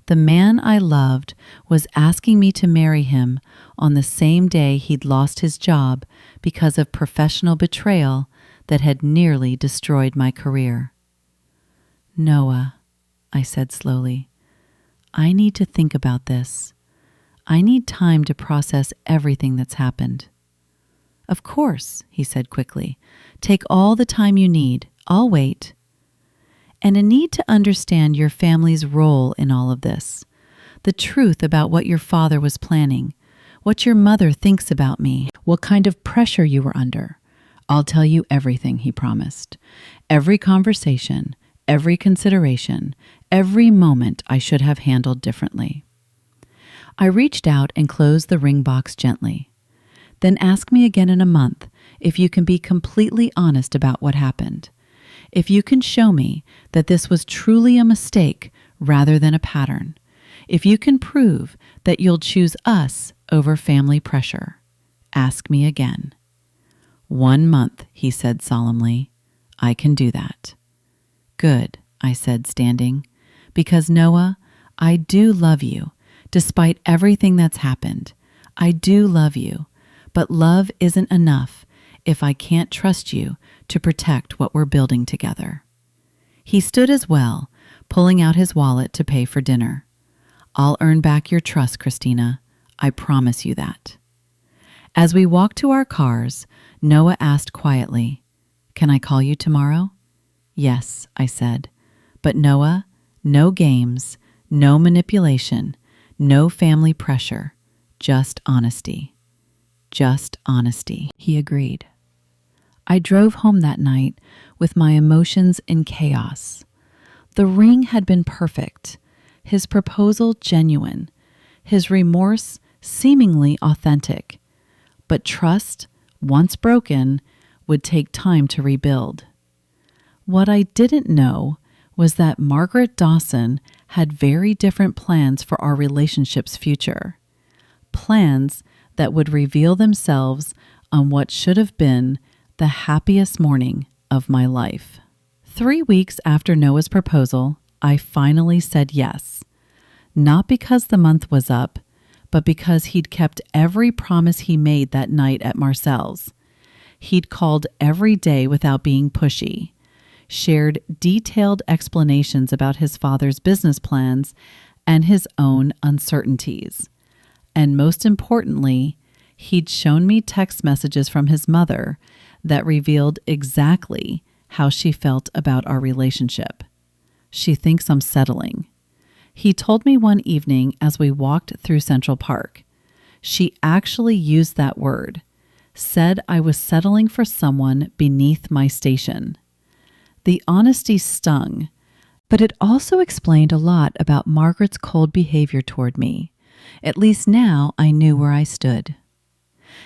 The man I loved was asking me to marry him on the same day he'd lost his job because of professional betrayal that had nearly destroyed my career. Noah, I said slowly, I need to think about this. I need time to process everything that's happened. Of course, he said quickly. Take all the time you need. I'll wait. And a need to understand your family's role in all of this. The truth about what your father was planning. What your mother thinks about me. What kind of pressure you were under. I'll tell you everything, he promised. Every conversation, every consideration, every moment I should have handled differently. I reached out and closed the ring box gently. Then ask me again in a month if you can be completely honest about what happened. If you can show me that this was truly a mistake rather than a pattern. If you can prove that you'll choose us over family pressure, ask me again." "1 month," he said solemnly. "I can do that." "Good," I said, standing, "because Noah, I do love you, despite everything that's happened. I do love you, but love isn't enough if I can't trust you to protect what we're building together." He stood as well, pulling out his wallet to pay for dinner. "I'll earn back your trust, Christina. I promise you that." As we walked to our cars, Noah asked quietly, "Can I call you tomorrow?" "Yes," I said. "But Noah, no games, no manipulation, no family pressure, just honesty." "Just honesty," he agreed. I drove home that night with my emotions in chaos. The ring had been perfect, his proposal genuine, his remorse seemingly authentic. But trust, once broken, would take time to rebuild. What I didn't know was that Margaret Dawson had very different plans for our relationship's future. Plans that would reveal themselves on what should have been the happiest morning of my life. 3 weeks after Noah's proposal, I finally said yes. Not because the month was up, but because he'd kept every promise he made that night at Marcel's. He'd called every day without being pushy, shared detailed explanations about his father's business plans and his own uncertainties. And most importantly, he'd shown me text messages from his mother that revealed exactly how she felt about our relationship. "She thinks I'm settling." He told me one evening as we walked through Central Park. She actually used that word, said I was settling for someone beneath my station. The honesty stung, but it also explained a lot about Margaret's cold behavior toward me. At least now I knew where I stood.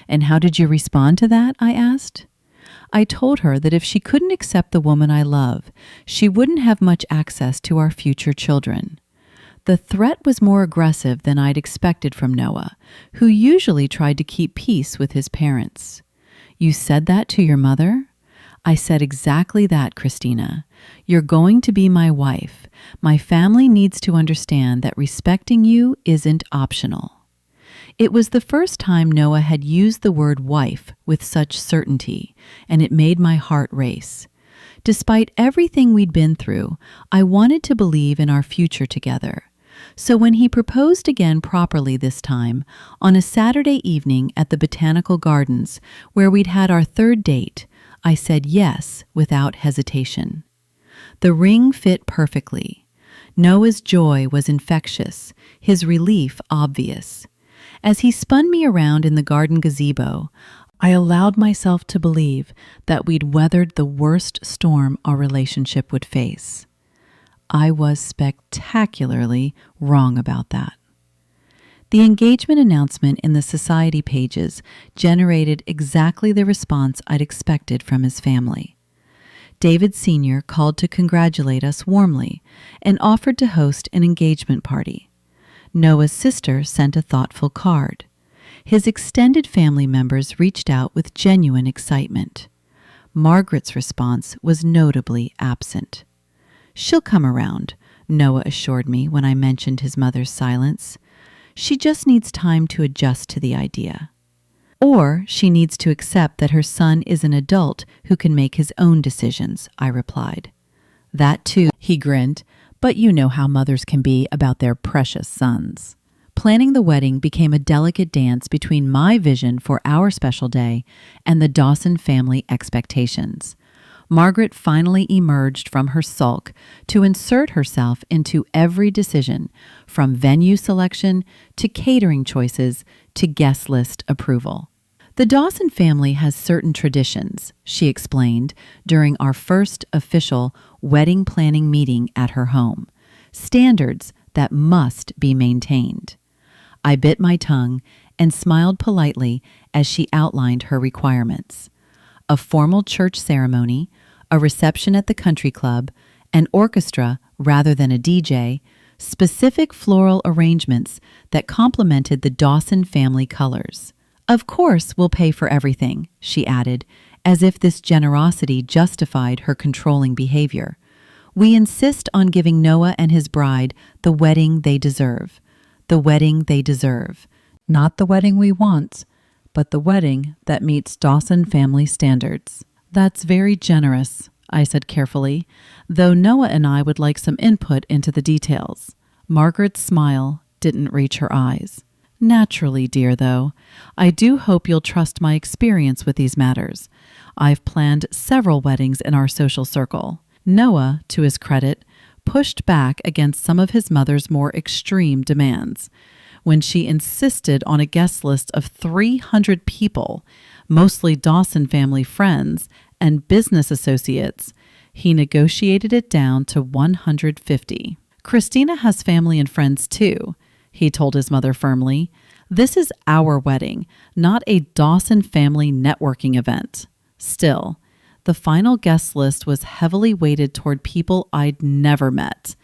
"And how did you respond to that?" I asked. I told her that if she couldn't accept the woman I love, she wouldn't have much access to our future children. The threat was more aggressive than I'd expected from Noah, who usually tried to keep peace with his parents. "You said that to your mother?" "I said exactly that, Christina. You're going to be my wife. My family needs to understand that respecting you isn't optional." It was the first time Noah had used the word wife with such certainty, and it made my heart race. Despite everything we'd been through, I wanted to believe in our future together. So when he proposed again properly this time, on a Saturday evening at the Botanical Gardens, where we'd had our 3rd date, I said yes without hesitation. The ring fit perfectly. Noah's joy was infectious, his relief obvious. As he spun me around in the garden gazebo, I allowed myself to believe that we'd weathered the worst storm our relationship would face. I was spectacularly wrong about that. The engagement announcement in the society pages generated exactly the response I'd expected from his family. David Sr. called to congratulate us warmly and offered to host an engagement party. Noah's sister sent a thoughtful card. His extended family members reached out with genuine excitement. Margaret's response was notably absent. "She'll come around," Noah assured me when I mentioned his mother's silence. "She just needs time to adjust to the idea. Or she needs to accept that her son is an adult who can make his own decisions," I replied. "That too," he grinned, "but you know how mothers can be about their precious sons." Planning the wedding became a delicate dance between my vision for our special day and the Dawson family expectations. Margaret finally emerged from her sulk to insert herself into every decision, from venue selection to catering choices to guest list approval. "The Dawson family has certain traditions," she explained during our first official wedding planning meeting at her home. "Standards that must be maintained." I bit my tongue and smiled politely as she outlined her requirements. A formal church ceremony, a reception at the country club, an orchestra rather than a DJ, specific floral arrangements that complemented the Dawson family colors. Of course, we'll pay for everything, she added, as if this generosity justified her controlling behavior. We insist on giving Noah and his bride the wedding they deserve. The wedding they deserve. Not the wedding we want, but the wedding that meets Dawson family standards. That's very generous, I said carefully, though Noah and I would like some input into the details. Margaret's smile didn't reach her eyes. Naturally, dear, though, I do hope you'll trust my experience with these matters. I've planned several weddings in our social circle. Noah, to his credit, pushed back against some of his mother's more extreme demands. When she insisted on a guest list of 300 people, mostly Dawson family friends and business associates, he negotiated it down to 150. Christina has family and friends too, he told his mother firmly. This is our wedding, not a Dawson family networking event. Still, the final guest list was heavily weighted toward people I'd never met,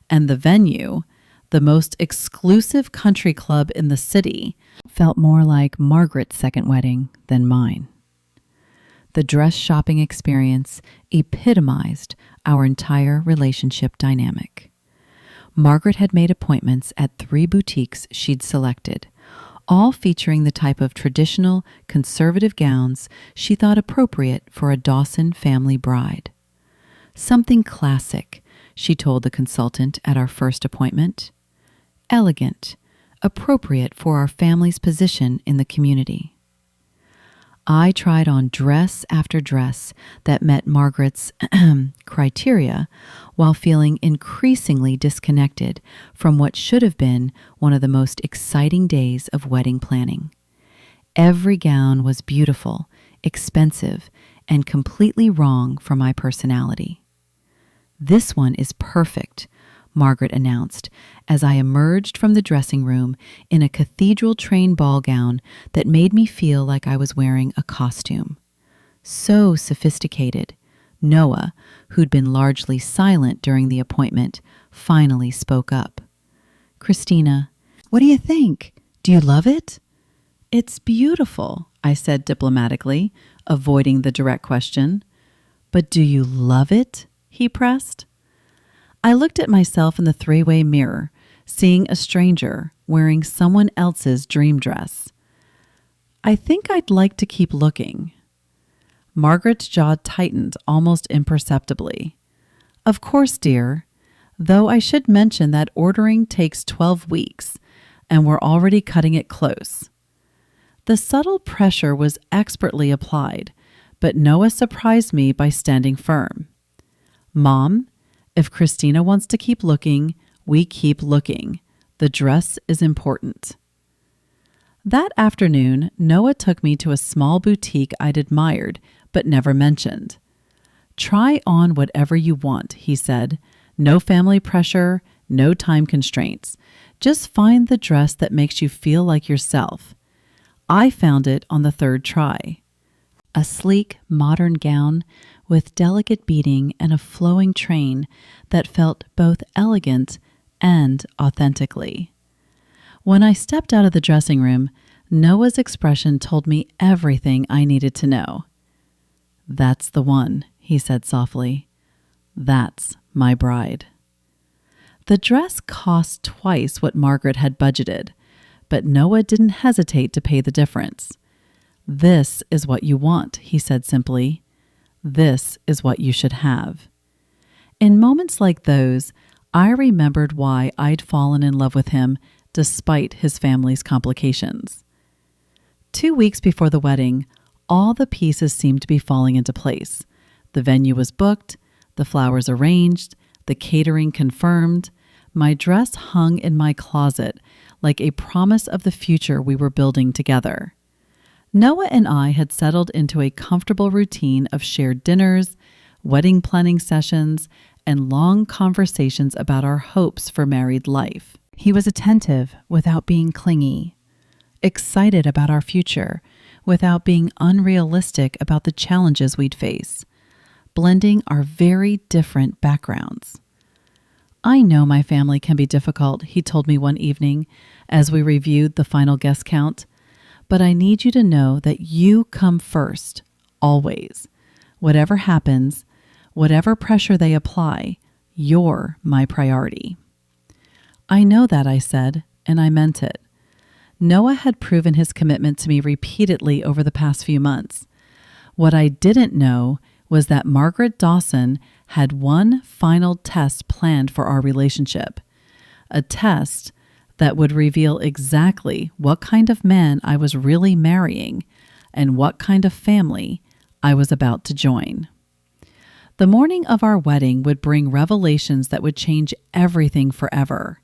and the venue, the most exclusive country club in the city, felt more like Margaret's second wedding than mine. The dress shopping experience epitomized our entire relationship dynamic. Margaret had made appointments at 3 boutiques she'd selected, all featuring the type of traditional, conservative gowns she thought appropriate for a Dawson family bride. Something classic, she told the consultant at our first appointment. Elegant, appropriate for our family's position in the community. I tried on dress after dress that met Margaret's criteria while feeling increasingly disconnected from what should have been one of the most exciting days of wedding planning. Every gown was beautiful, expensive, and completely wrong for my personality. This one is perfect, Margaret announced as I emerged from the dressing room in a cathedral train ball gown that made me feel like I was wearing a costume. So sophisticated, Noah, who'd been largely silent during the appointment, finally spoke up. Christina, what do you think? Do you love it? It's beautiful, I said diplomatically, avoiding the direct question. But do you love it? He pressed. I looked at myself in the 3-way mirror, seeing a stranger wearing someone else's dream dress. I think I'd like to keep looking. Margaret's jaw tightened almost imperceptibly. Of course, dear, though I should mention that ordering takes 12 weeks, and we're already cutting it close. The subtle pressure was expertly applied, but Noah surprised me by standing firm. Mom, if Christina wants to keep looking, we keep looking. The dress is important. That afternoon, Noah took me to a small boutique I'd admired but never mentioned. Try on whatever you want, he said. No family pressure, no time constraints. Just find the dress that makes you feel like yourself. I found it on the 3rd try. A sleek, modern gown with delicate beading and a flowing train that felt both elegant and authentically. When I stepped out of the dressing room, Noah's expression told me everything I needed to know. That's the one, he said softly. That's my bride. The dress cost twice what Margaret had budgeted, but Noah didn't hesitate to pay the difference. This is what you want, he said simply. This is what you should have. In moments like those, I remembered why I'd fallen in love with him despite his family's complications. 2 weeks before the wedding, all the pieces seemed to be falling into place. The venue was booked, the flowers arranged, the catering confirmed. My dress hung in my closet like a promise of the future we were building together. Noah and I had settled into a comfortable routine of shared dinners, wedding planning sessions, and long conversations about our hopes for married life. He was attentive without being clingy, excited about our future without being unrealistic about the challenges we'd face, blending our very different backgrounds. I know my family can be difficult, he told me one evening as we reviewed the final guest count, but I need you to know that you come first, always. Whatever happens, whatever pressure they apply, you're my priority. I know that, I said, and I meant it. Noah had proven his commitment to me repeatedly over the past few months. What I didn't know was that Margaret Dawson had one final test planned for our relationship, a test that would reveal exactly what kind of man I was really marrying and what kind of family I was about to join. The morning of our wedding would bring revelations that would change everything forever.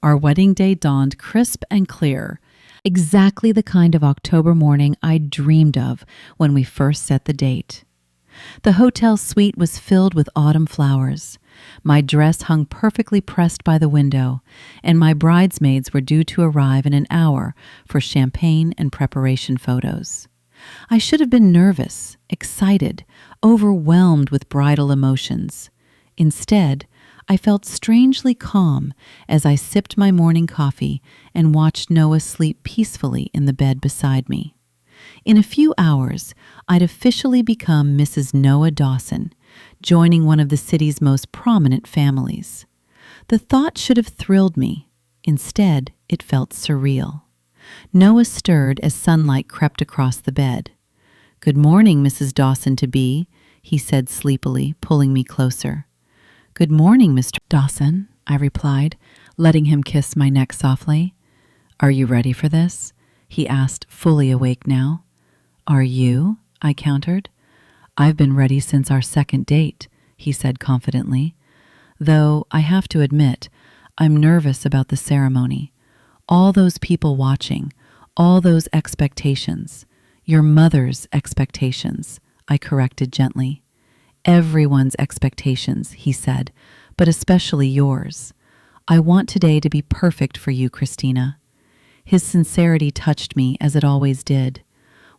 Our wedding day dawned crisp and clear, exactly the kind of October morning I dreamed of when we first set the date. The hotel suite was filled with autumn flowers. My dress hung perfectly pressed by the window, and my bridesmaids were due to arrive in an hour for champagne and preparation photos. I should have been nervous, excited, overwhelmed with bridal emotions. Instead, I felt strangely calm as I sipped my morning coffee and watched Noah sleep peacefully in the bed beside me. In a few hours, I'd officially become Mrs. Noah Dawson, joining one of the city's most prominent families. The thought should have thrilled me. Instead, it felt surreal. Noah stirred as sunlight crept across the bed. "Good morning, Mrs. Dawson-to-be," he said sleepily, pulling me closer. "Good morning, Mr. Dawson," I replied, letting him kiss my neck softly. "Are you ready for this?" he asked, fully awake now. "Are you?" I countered. "I've been ready since our second date," he said confidently. "Though I have to admit, I'm nervous about the ceremony. All those people watching, all those expectations. Your mother's expectations," I corrected gently. "Everyone's expectations," he said, "but especially yours. I want today to be perfect for you, Christina." His sincerity touched me as it always did.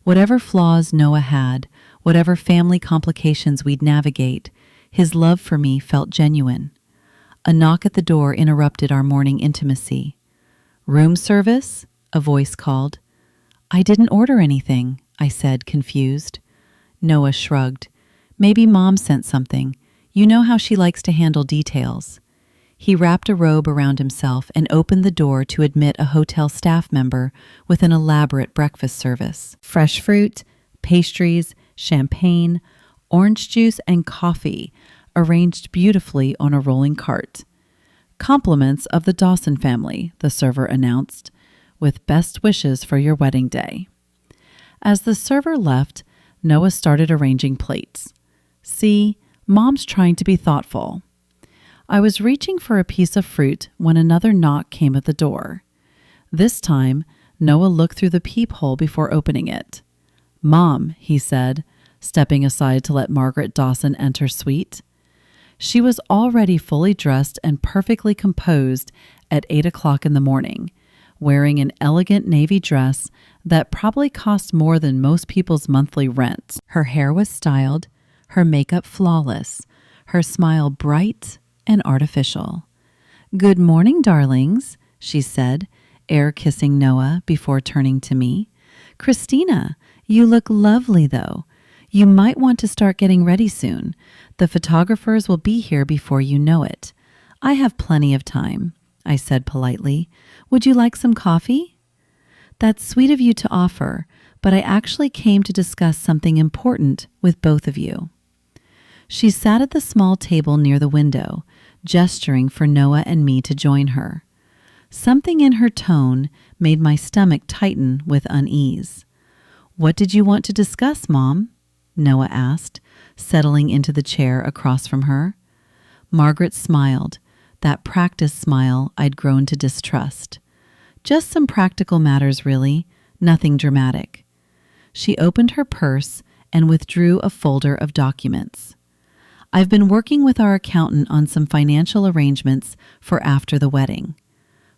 Whatever flaws Noah had, whatever family complications we'd navigate, his love for me felt genuine. A knock at the door interrupted our morning intimacy. "Room service?" a voice called. "I didn't order anything," I said, confused. Noah shrugged. "Maybe Mom sent something. You know how she likes to handle details." He wrapped a robe around himself and opened the door to admit a hotel staff member with an elaborate breakfast service. Fresh fruit, pastries, champagne, orange juice, and coffee arranged beautifully on a rolling cart. "Compliments of the Dawson family," the server announced, "with best wishes for your wedding day." As the server left, Noah started arranging plates. "See, Mom's trying to be thoughtful." I was reaching for a piece of fruit when another knock came at the door. This time, Noah looked through the peephole before opening it. "Mom," he said, stepping aside to let Margaret Dawson enter suite. She was already fully dressed and perfectly composed at 8 o'clock in the morning, wearing an elegant navy dress that probably cost more than most people's monthly rent. Her hair was styled, her makeup flawless, her smile bright and artificial. "Good morning, darlings," she said, air-kissing Noah before turning to me. "Christina, you look lovely, though. You might want to start getting ready soon. The photographers will be here before you know it. I have plenty of time," I said politely. "Would you like some coffee?" "That's sweet of you to offer, but I actually came to discuss something important with both of you." She sat at the small table near the window, gesturing for Noah and me to join her. Something in her tone made my stomach tighten with unease. "What did you want to discuss, Mom?" Noah asked, settling into the chair across from her. Margaret smiled, that practiced smile I'd grown to distrust. "Just some practical matters, really, nothing dramatic." She opened her purse and withdrew a folder of documents. "I've been working with our accountant on some financial arrangements for after the wedding."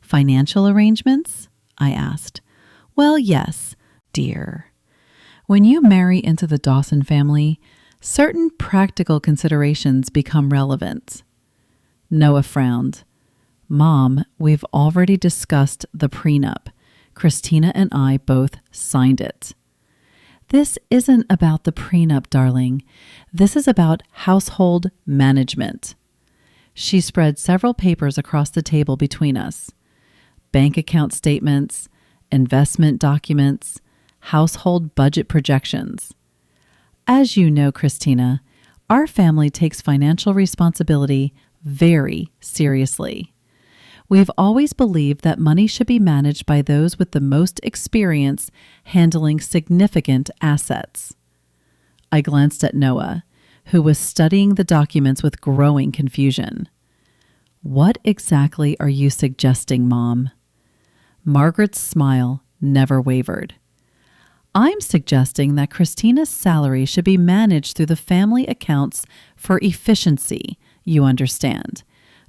"Financial arrangements?" I asked. "Well, yes, dear. When you marry into the Dawson family, certain practical considerations become relevant." Noah frowned. Mom, we've already discussed the prenup. Christina and I both signed it. This isn't about the prenup, darling. This is about household management. She spread several papers across the table between us. Bank account statements, investment documents, household budget projections. As you know, Christina, our family takes financial responsibility very seriously. We've always believed that money should be managed by those with the most experience handling significant assets. I glanced at Noah, who was studying the documents with growing confusion. What exactly are you suggesting, Mom? Margaret's smile never wavered. I'm suggesting that Christina's salary should be managed through the family accounts for efficiency, you understand,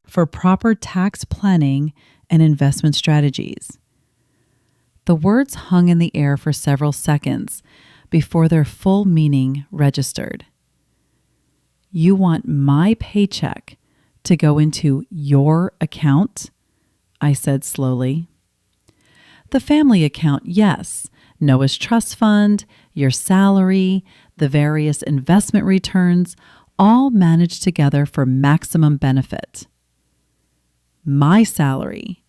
for proper tax planning and investment strategies. The words hung in the air for several seconds before their full meaning registered. You want my paycheck to go into your account? I said slowly. The family account, yes. Noah's trust fund, your salary, the various investment returns, all managed together for maximum benefit. My salary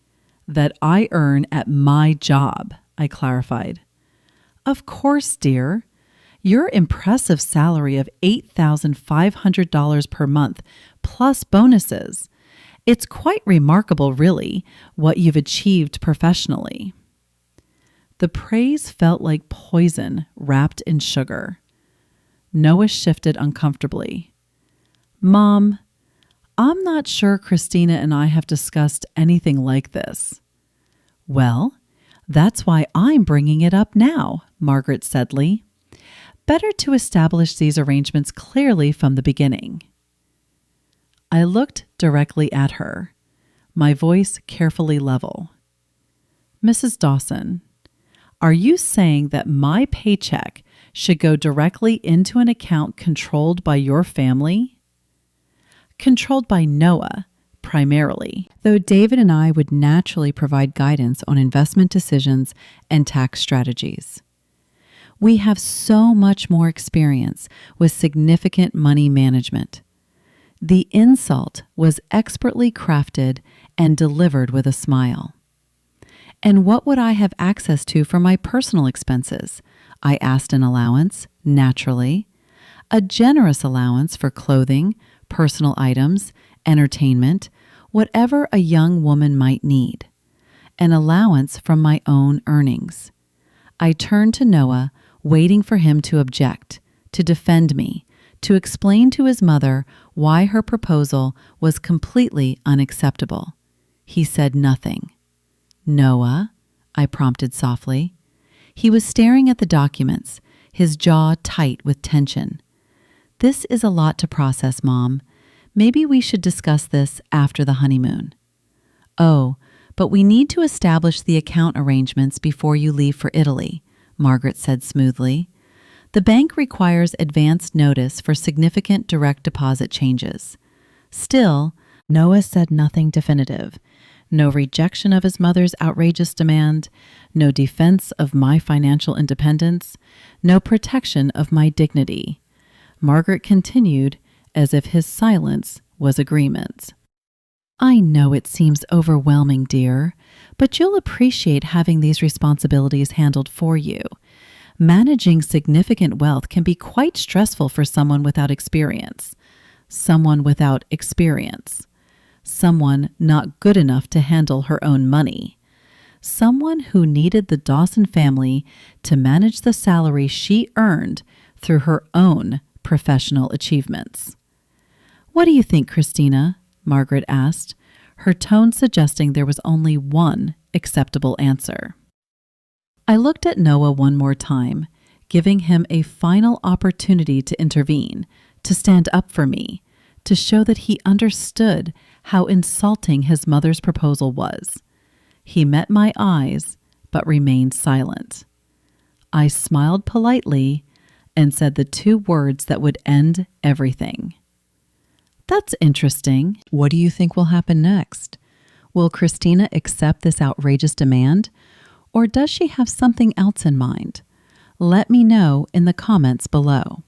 that I earn at my job, I clarified. Of course, dear. Your impressive salary of $8,500 per month plus bonuses. It's quite remarkable, really, what you've achieved professionally. The praise felt like poison wrapped in sugar. Noah shifted uncomfortably. Mom, I'm not sure Christina and I have discussed anything like this. Well, that's why I'm bringing it up now, Margaret Sedley. Better to establish these arrangements clearly from the beginning. I looked directly at her, my voice carefully level. Mrs. Dawson, are you saying that my paycheck should go directly into an account controlled by your family? Controlled by Noah, primarily, though David and I would naturally provide guidance on investment decisions and tax strategies. We have so much more experience with significant money management. The insult was expertly crafted and delivered with a smile. And what would I have access to for my personal expenses? I asked an allowance, naturally. A generous allowance for clothing, personal items, entertainment, whatever a young woman might need. An allowance from my own earnings. I turned to Noah, waiting for him to object, to defend me, to explain to his mother why her proposal was completely unacceptable. He said nothing. Noah, I prompted softly. He was staring at the documents, his jaw tight with tension. This is a lot to process, Mom. Maybe we should discuss this after the honeymoon. Oh, but we need to establish the account arrangements before you leave for Italy, Margaret said smoothly. The bank requires advance notice for significant direct deposit changes. Still, Noah said nothing definitive. No rejection of his mother's outrageous demand, no defense of my financial independence, no protection of my dignity. Margaret continued as if his silence was agreement. I know it seems overwhelming, dear, but you'll appreciate having these responsibilities handled for you. Managing significant wealth can be quite stressful for someone without experience. Someone without experience. Someone not good enough to handle her own money. Someone who needed the Dawson family to manage the salary she earned through her own professional achievements. What do you think, Christina? Margaret asked, her tone suggesting there was only one acceptable answer. I looked at Noah one more time, giving him a final opportunity to intervene, to stand up for me, to show that he understood how insulting his mother's proposal was. He met my eyes, but remained silent. I smiled politely and said the two words that would end everything. That's interesting. What do you think will happen next? Will Christina accept this outrageous demand? Or does she have something else in mind? Let me know in the comments below.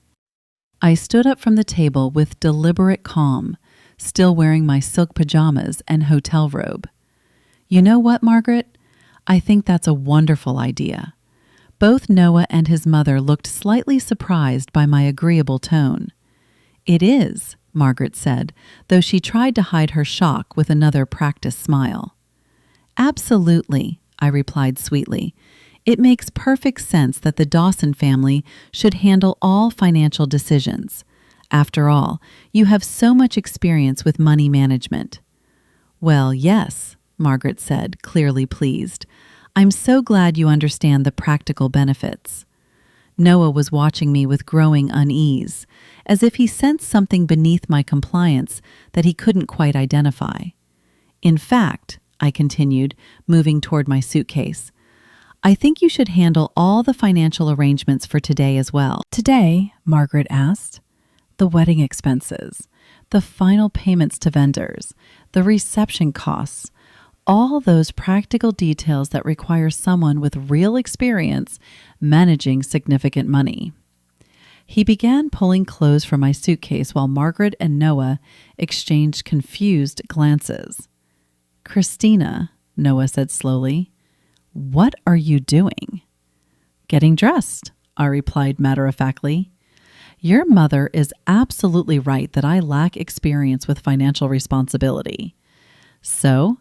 I stood up from the table with deliberate calm, still wearing my silk pajamas and hotel robe. You know what, Margaret? I think that's a wonderful idea. Both Noah and his mother looked slightly surprised by my agreeable tone. It is, Margaret said, though she tried to hide her shock with another practiced smile. Absolutely, I replied sweetly. It makes perfect sense that the Dawson family should handle all financial decisions. After all, you have so much experience with money management. Well, yes, Margaret said, clearly pleased. I'm so glad you understand the practical benefits. Noah was watching me with growing unease, as if he sensed something beneath my compliance that he couldn't quite identify. In fact, I continued, moving toward my suitcase, I think you should handle all the financial arrangements for today as well. Today, Margaret asked. The wedding expenses, the final payments to vendors, the reception costs, all those practical details that require someone with real experience managing significant money. He began pulling clothes from my suitcase while Margaret and Noah exchanged confused glances. Christina, Noah said slowly, what are you doing? Getting dressed, I replied matter-of-factly. Your mother is absolutely right that I lack experience with financial responsibility. So,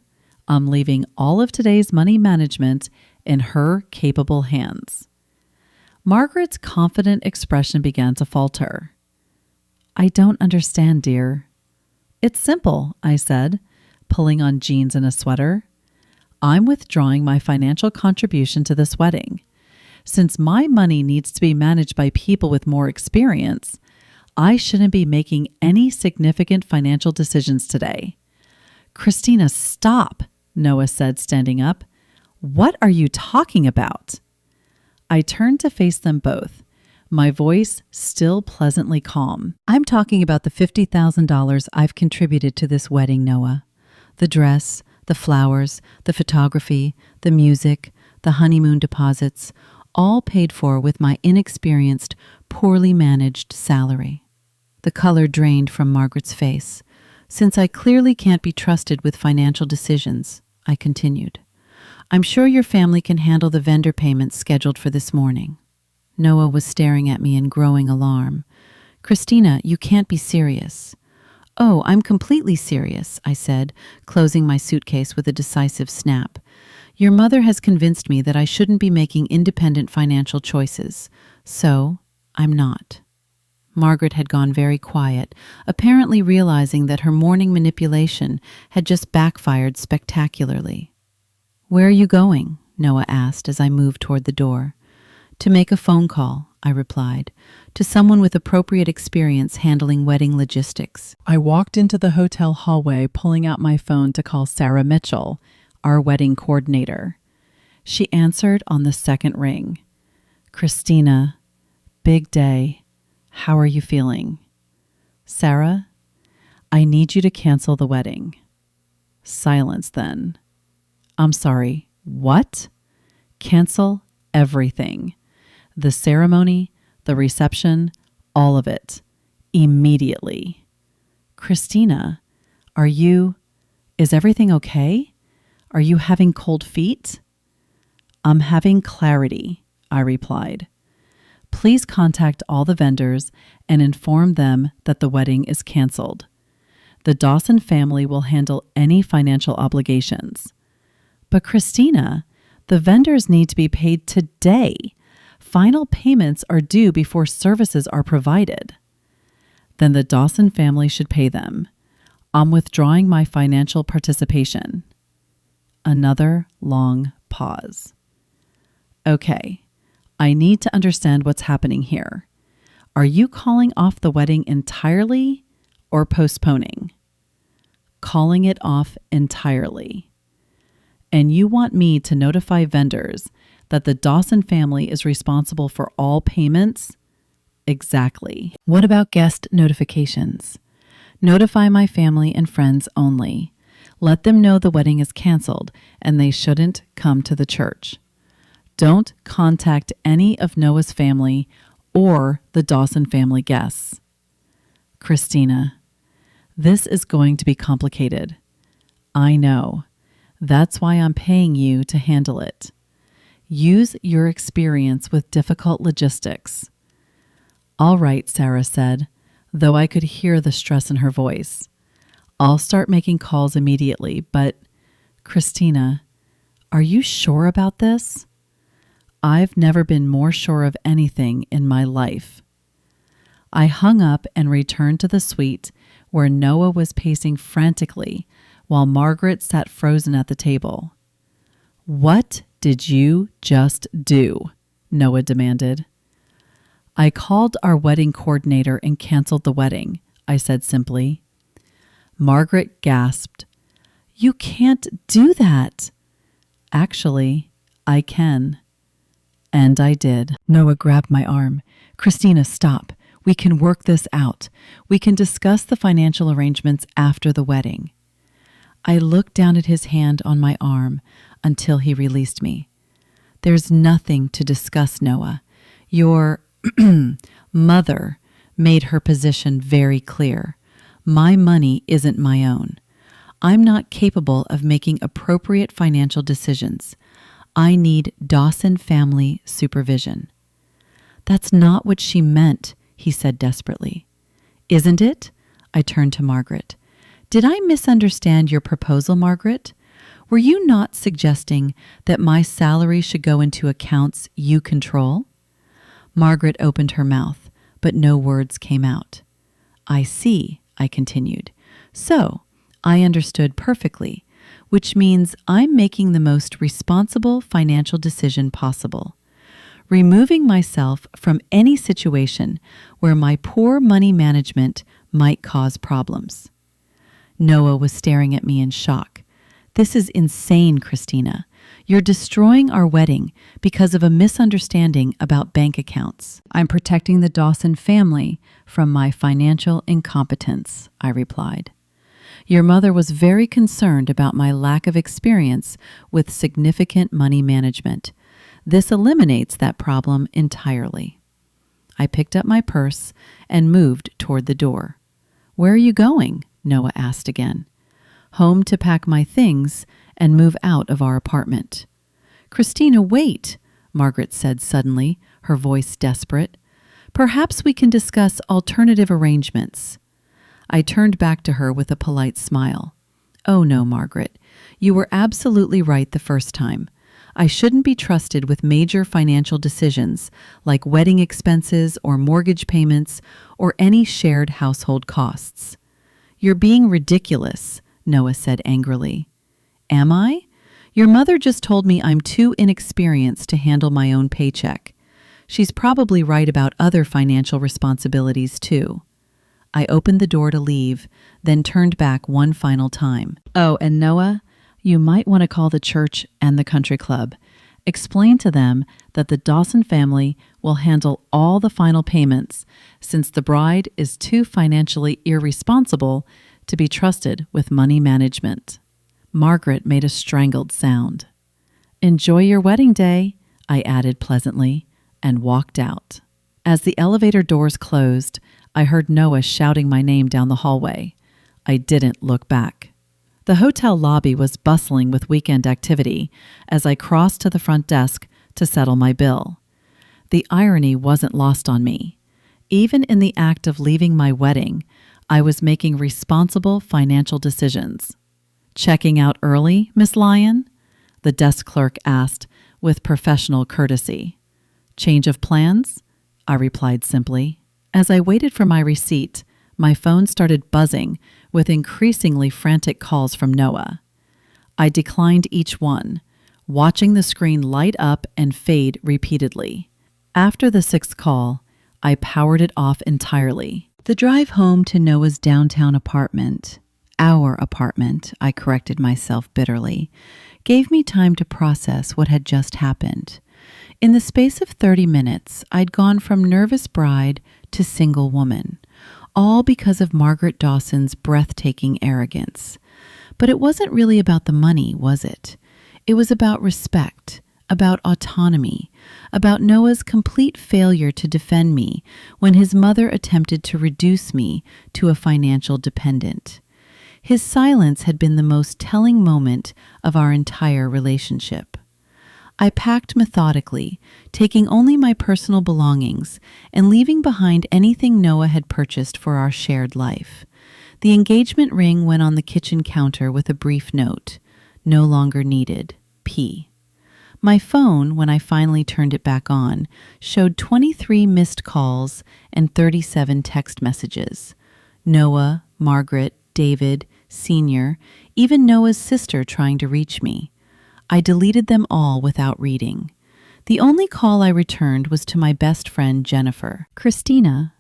I'm leaving all of today's money management in her capable hands. Margaret's confident expression began to falter. I don't understand, dear. It's simple, I said, pulling on jeans and a sweater. I'm withdrawing my financial contribution to this wedding. Since my money needs to be managed by people with more experience, I shouldn't be making any significant financial decisions today. Christina, stop, Noah said, standing up. What are you talking about? I turned to face them both, my voice still pleasantly calm. I'm talking about the $50,000 I've contributed to this wedding, Noah. The dress, the flowers, the photography, the music, the honeymoon deposits, all paid for with my inexperienced, poorly managed salary. The color drained from Margaret's face. Since I clearly can't be trusted with financial decisions, I continued, I'm sure your family can handle the vendor payments scheduled for this morning. Noah was staring at me in growing alarm. Christina, you can't be serious. Oh, I'm completely serious, I said, closing my suitcase with a decisive snap. Your mother has convinced me that I shouldn't be making independent financial choices, so I'm not. Margaret had gone very quiet, apparently realizing that her morning manipulation had just backfired spectacularly. Where are you going? Noah asked as I moved toward the door. To make a phone call, I replied, to someone with appropriate experience handling wedding logistics. I walked into the hotel hallway, pulling out my phone to call Sarah Mitchell, our wedding coordinator. She answered on the second ring. Christina, big day. How are you feeling? Sarah, I need you to cancel the wedding. Silence then. I'm sorry, what? Cancel everything. The ceremony, the reception, all of it. Immediately. Christina, is everything okay? Are you having cold feet? I'm having clarity, I replied. Please contact all the vendors and inform them that the wedding is canceled. The Dawson family will handle any financial obligations. But Christina, the vendors need to be paid today. Final payments are due before services are provided. Then the Dawson family should pay them. I'm withdrawing my financial participation. Another long pause. Okay, I need to understand what's happening here. Are you calling off the wedding entirely or postponing? Calling it off entirely. And you want me to notify vendors that the Dawson family is responsible for all payments? Exactly. What about guest notifications? Notify my family and friends only. Let them know the wedding is canceled and they shouldn't come to the church. Don't contact any of Noah's family or the Dawson family guests. Christina, this is going to be complicated. I know. That's why I'm paying you to handle it. Use your experience with difficult logistics. All right, Sarah said, though I could hear the stress in her voice. I'll start making calls immediately, but Christina, are you sure about this? I've never been more sure of anything in my life. I hung up and returned to the suite where Noah was pacing frantically while Margaret sat frozen at the table. What did you just do? Noah demanded. I called our wedding coordinator and canceled the wedding, I said simply. Margaret gasped. You can't do that. Actually, I can. And I did. Noah grabbed my arm. Christina, stop. We can work this out. We can discuss the financial arrangements after the wedding. I looked down at his hand on my arm until he released me. There's nothing to discuss, Noah. Your mother made her position very clear. My money isn't my own. I'm not capable of making appropriate financial decisions. I need Dawson family supervision. That's not what she meant, he said desperately. Isn't it? I turned to Margaret. Did I misunderstand your proposal, Margaret? Were you not suggesting that my salary should go into accounts you control? Margaret opened her mouth, but no words came out. I see, I continued. So, I understood perfectly, which means I'm making the most responsible financial decision possible, removing myself from any situation where my poor money management might cause problems. Noah was staring at me in shock. This is insane, Christina. You're destroying our wedding because of a misunderstanding about bank accounts. I'm protecting the Dawson family from my financial incompetence, I replied. Your mother was very concerned about my lack of experience with significant money management. This eliminates that problem entirely. I picked up my purse and moved toward the door. Where are you going? Noah asked again. Home to pack my things and move out of our apartment. Christina, wait, Margaret said suddenly, her voice desperate. Perhaps we can discuss alternative arrangements. I turned back to her with a polite smile. Oh no, Margaret, you were absolutely right the first time. I shouldn't be trusted with major financial decisions like wedding expenses or mortgage payments or any shared household costs. You're being ridiculous, Noah said angrily. Am I? Your mother just told me I'm too inexperienced to handle my own paycheck. She's probably right about other financial responsibilities too. I opened the door to leave, then turned back one final time. Oh, and Noah, you might want to call the church and the country club. Explain to them that the Dawson family will handle all the final payments since the bride is too financially irresponsible to be trusted with money management. Margaret made a strangled sound. Enjoy your wedding day, I added pleasantly, and walked out. As the elevator doors closed, I heard Noah shouting my name down the hallway. I didn't look back. The hotel lobby was bustling with weekend activity as I crossed to the front desk to settle my bill. The irony wasn't lost on me. Even in the act of leaving my wedding, I was making responsible financial decisions. Checking out early, Miss Lyon? The desk clerk asked with professional courtesy. Change of plans? I replied simply. As I waited for my receipt, my phone started buzzing with increasingly frantic calls from Noah. I declined each one, watching the screen light up and fade repeatedly. After the sixth call, I powered it off entirely. The drive home to Noah's downtown apartment, our apartment, I corrected myself bitterly, gave me time to process what had just happened. In the space of 30 minutes, I'd gone from nervous bride to single woman. all because of Margaret Dawson's breathtaking arrogance. But it wasn't really about the money, was it? It was about respect, about autonomy, about Noah's complete failure to defend me when his mother attempted to reduce me to a financial dependent. His silence had been the most telling moment of our entire relationship. I packed methodically, taking only my personal belongings and leaving behind anything Noah had purchased for our shared life. The engagement ring went on the kitchen counter with a brief note, "No longer needed, P." My phone, when I finally turned it back on, showed 23 missed calls and 37 text messages. Noah, Margaret, David, Sr., even Noah's sister trying to reach me. I deleted them all without reading. The only call I returned was to my best friend, Jennifer. "Christina,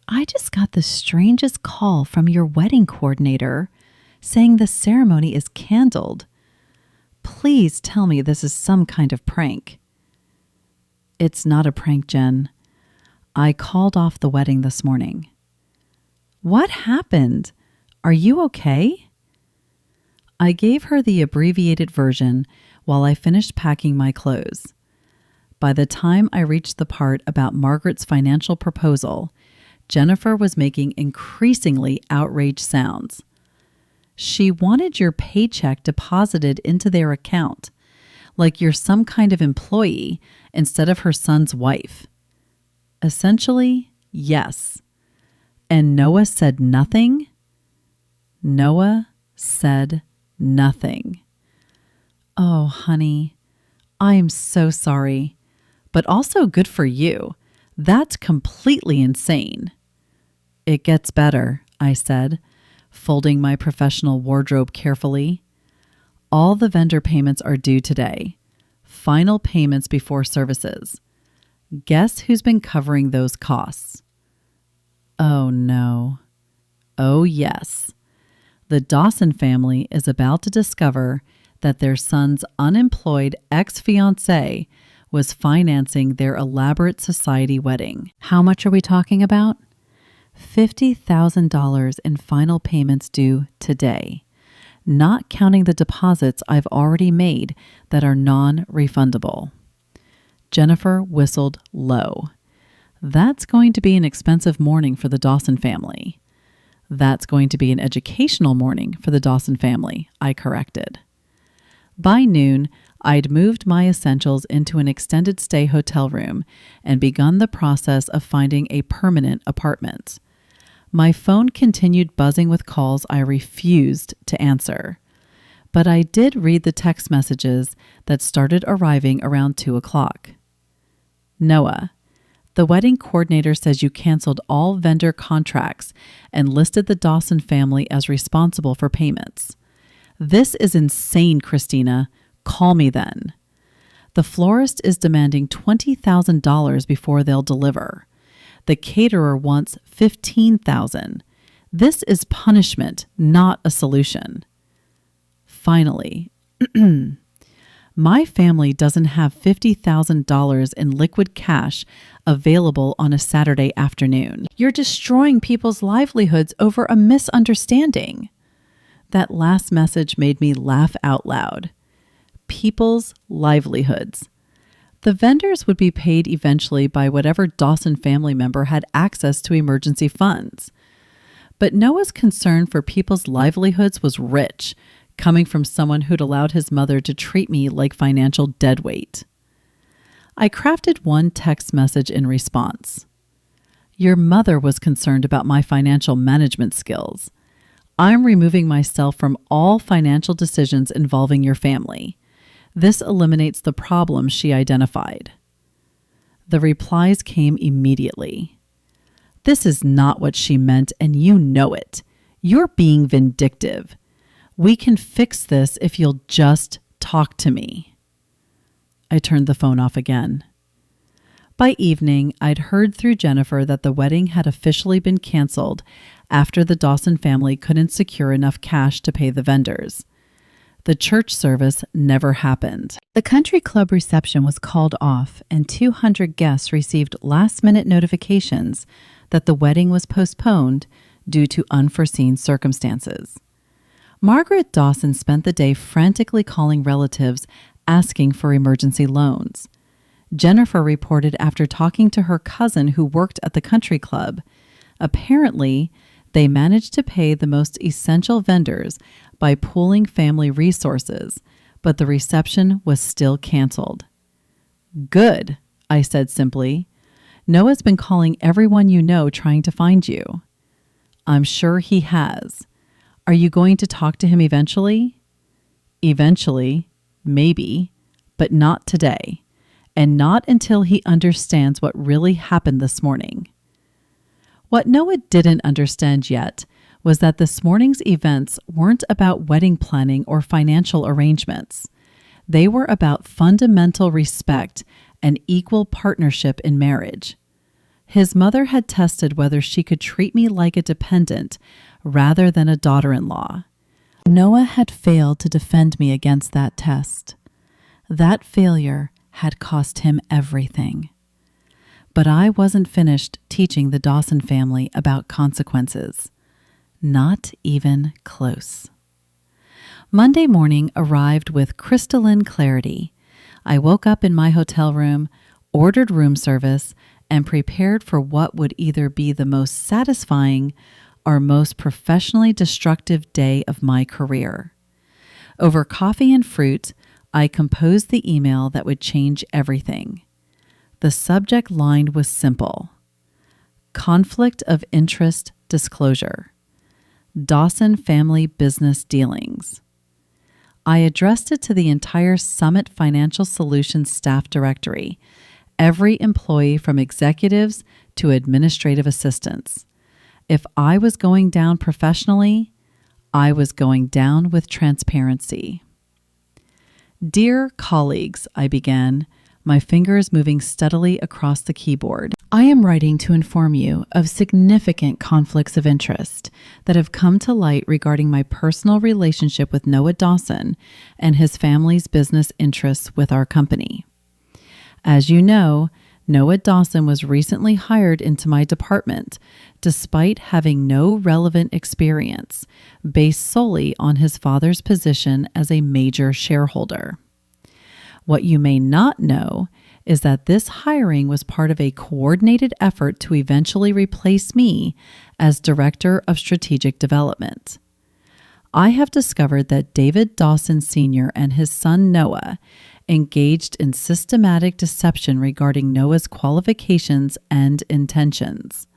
I just got the strangest call from your wedding coordinator saying the ceremony is canceled. Please tell me this is some kind of prank." "It's not a prank, Jen. I called off the wedding this morning." "What happened? Are you okay?" I gave her the abbreviated version while I finished packing my clothes. By the time I reached the part about Margaret's financial proposal, Jennifer was making increasingly outraged sounds. "She wanted your paycheck deposited into their account, like you're some kind of employee instead of her son's wife." Essentially, yes. And Noah said nothing? Noah said nothing. "Oh, honey, I'm so sorry. But also good for you. That's completely insane." "It gets better," I said, folding my professional wardrobe carefully. "All the vendor payments are due today. Final payments before services. Guess who's been covering those costs?" Oh no. Oh yes. The Dawson family is about to discover that their son's unemployed ex-fiancé was financing their elaborate society wedding. How much are we talking about? $50,000 in final payments due today, not counting the deposits I've already made that are non-refundable. Jennifer whistled low. That's going to be an expensive morning for the Dawson family. That's going to be an educational morning for the Dawson family, I corrected. By noon, I'd moved my essentials into an extended stay hotel room and begun the process of finding a permanent apartment. My phone continued buzzing with calls I refused to answer. But I did read the text messages that started arriving around 2 o'clock. "Noah, the wedding coordinator says you canceled all vendor contracts and listed the Dawson family as responsible for payments. This is insane, Christina. Call me then. The florist is demanding $20,000 before they'll deliver. The caterer wants $15,000. This is punishment, not a solution." Finally, "My family doesn't have $50,000 in liquid cash available on a Saturday afternoon. You're destroying people's livelihoods over a misunderstanding." That last message made me laugh out loud. People's livelihoods. The vendors would be paid eventually by whatever Dawson family member had access to emergency funds. But Noah's concern for people's livelihoods was rich, coming from someone who'd allowed his mother to treat me like financial deadweight. I crafted one text message in response. "Your mother was concerned about my financial management skills. I'm removing myself from all financial decisions involving your family. This eliminates the problem she identified." The replies came immediately. "This is not what she meant, and you know it. You're being vindictive. We can fix this if you'll just talk to me." I turned the phone off again. By evening, I'd heard through Jennifer that the wedding had officially been canceled after the Dawson family couldn't secure enough cash to pay the vendors. The church service never happened. The country club reception was called off, and 200 guests received last-minute notifications that the wedding was postponed due to unforeseen circumstances. Margaret Dawson spent the day frantically calling relatives asking for emergency loans. Jennifer reported after talking to her cousin who worked at the country club. Apparently, they managed to pay the most essential vendors by pooling family resources, but the reception was still canceled. "Good," I said simply. "Noah's been calling everyone you know trying to find you." "I'm sure he has. Are you going to talk to him eventually?" "Eventually, maybe, but not today, and not until he understands what really happened this morning." What Noah didn't understand yet was that this morning's events weren't about wedding planning or financial arrangements. They were about fundamental respect and equal partnership in marriage. His mother had tested whether she could treat me like a dependent rather than a daughter-in-law. Noah had failed to defend me against that test. That failure had cost him everything. But I wasn't finished teaching the Dawson family about consequences. Not even close. Monday morning arrived with crystalline clarity. I woke up in my hotel room, ordered room service, and prepared for what would either be the most satisfying or most professionally destructive day of my career. Over coffee and fruit, I composed the email that would change everything. The subject line was simple: Conflict of Interest Disclosure. Dawson Family Business Dealings. I addressed it to the entire Summit Financial Solutions staff directory, every employee from executives to administrative assistants. If I was going down professionally, I was going down with transparency. "Dear colleagues," I began, my fingers moving steadily across the keyboard. "I am writing to inform you of significant conflicts of interest that have come to light regarding my personal relationship with Noah Dawson and his family's business interests with our company. As you know, Noah Dawson was recently hired into my department despite having no relevant experience, based solely on his father's position as a major shareholder. What you may not know is that this hiring was part of a coordinated effort to eventually replace me as Director of Strategic Development. I have discovered that David Dawson Sr. and his son Noah engaged in systematic deception regarding Noah's qualifications and intentions.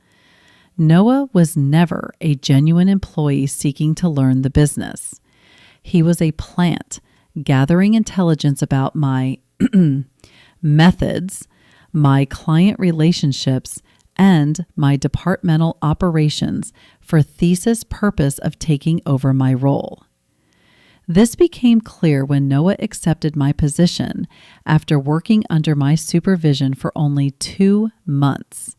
Noah was never a genuine employee seeking to learn the business. He was a plant gathering intelligence about my methods, my client relationships, and my departmental operations for thesis purpose of taking over my role. This became clear when Noah accepted my position after working under my supervision for only 2 months.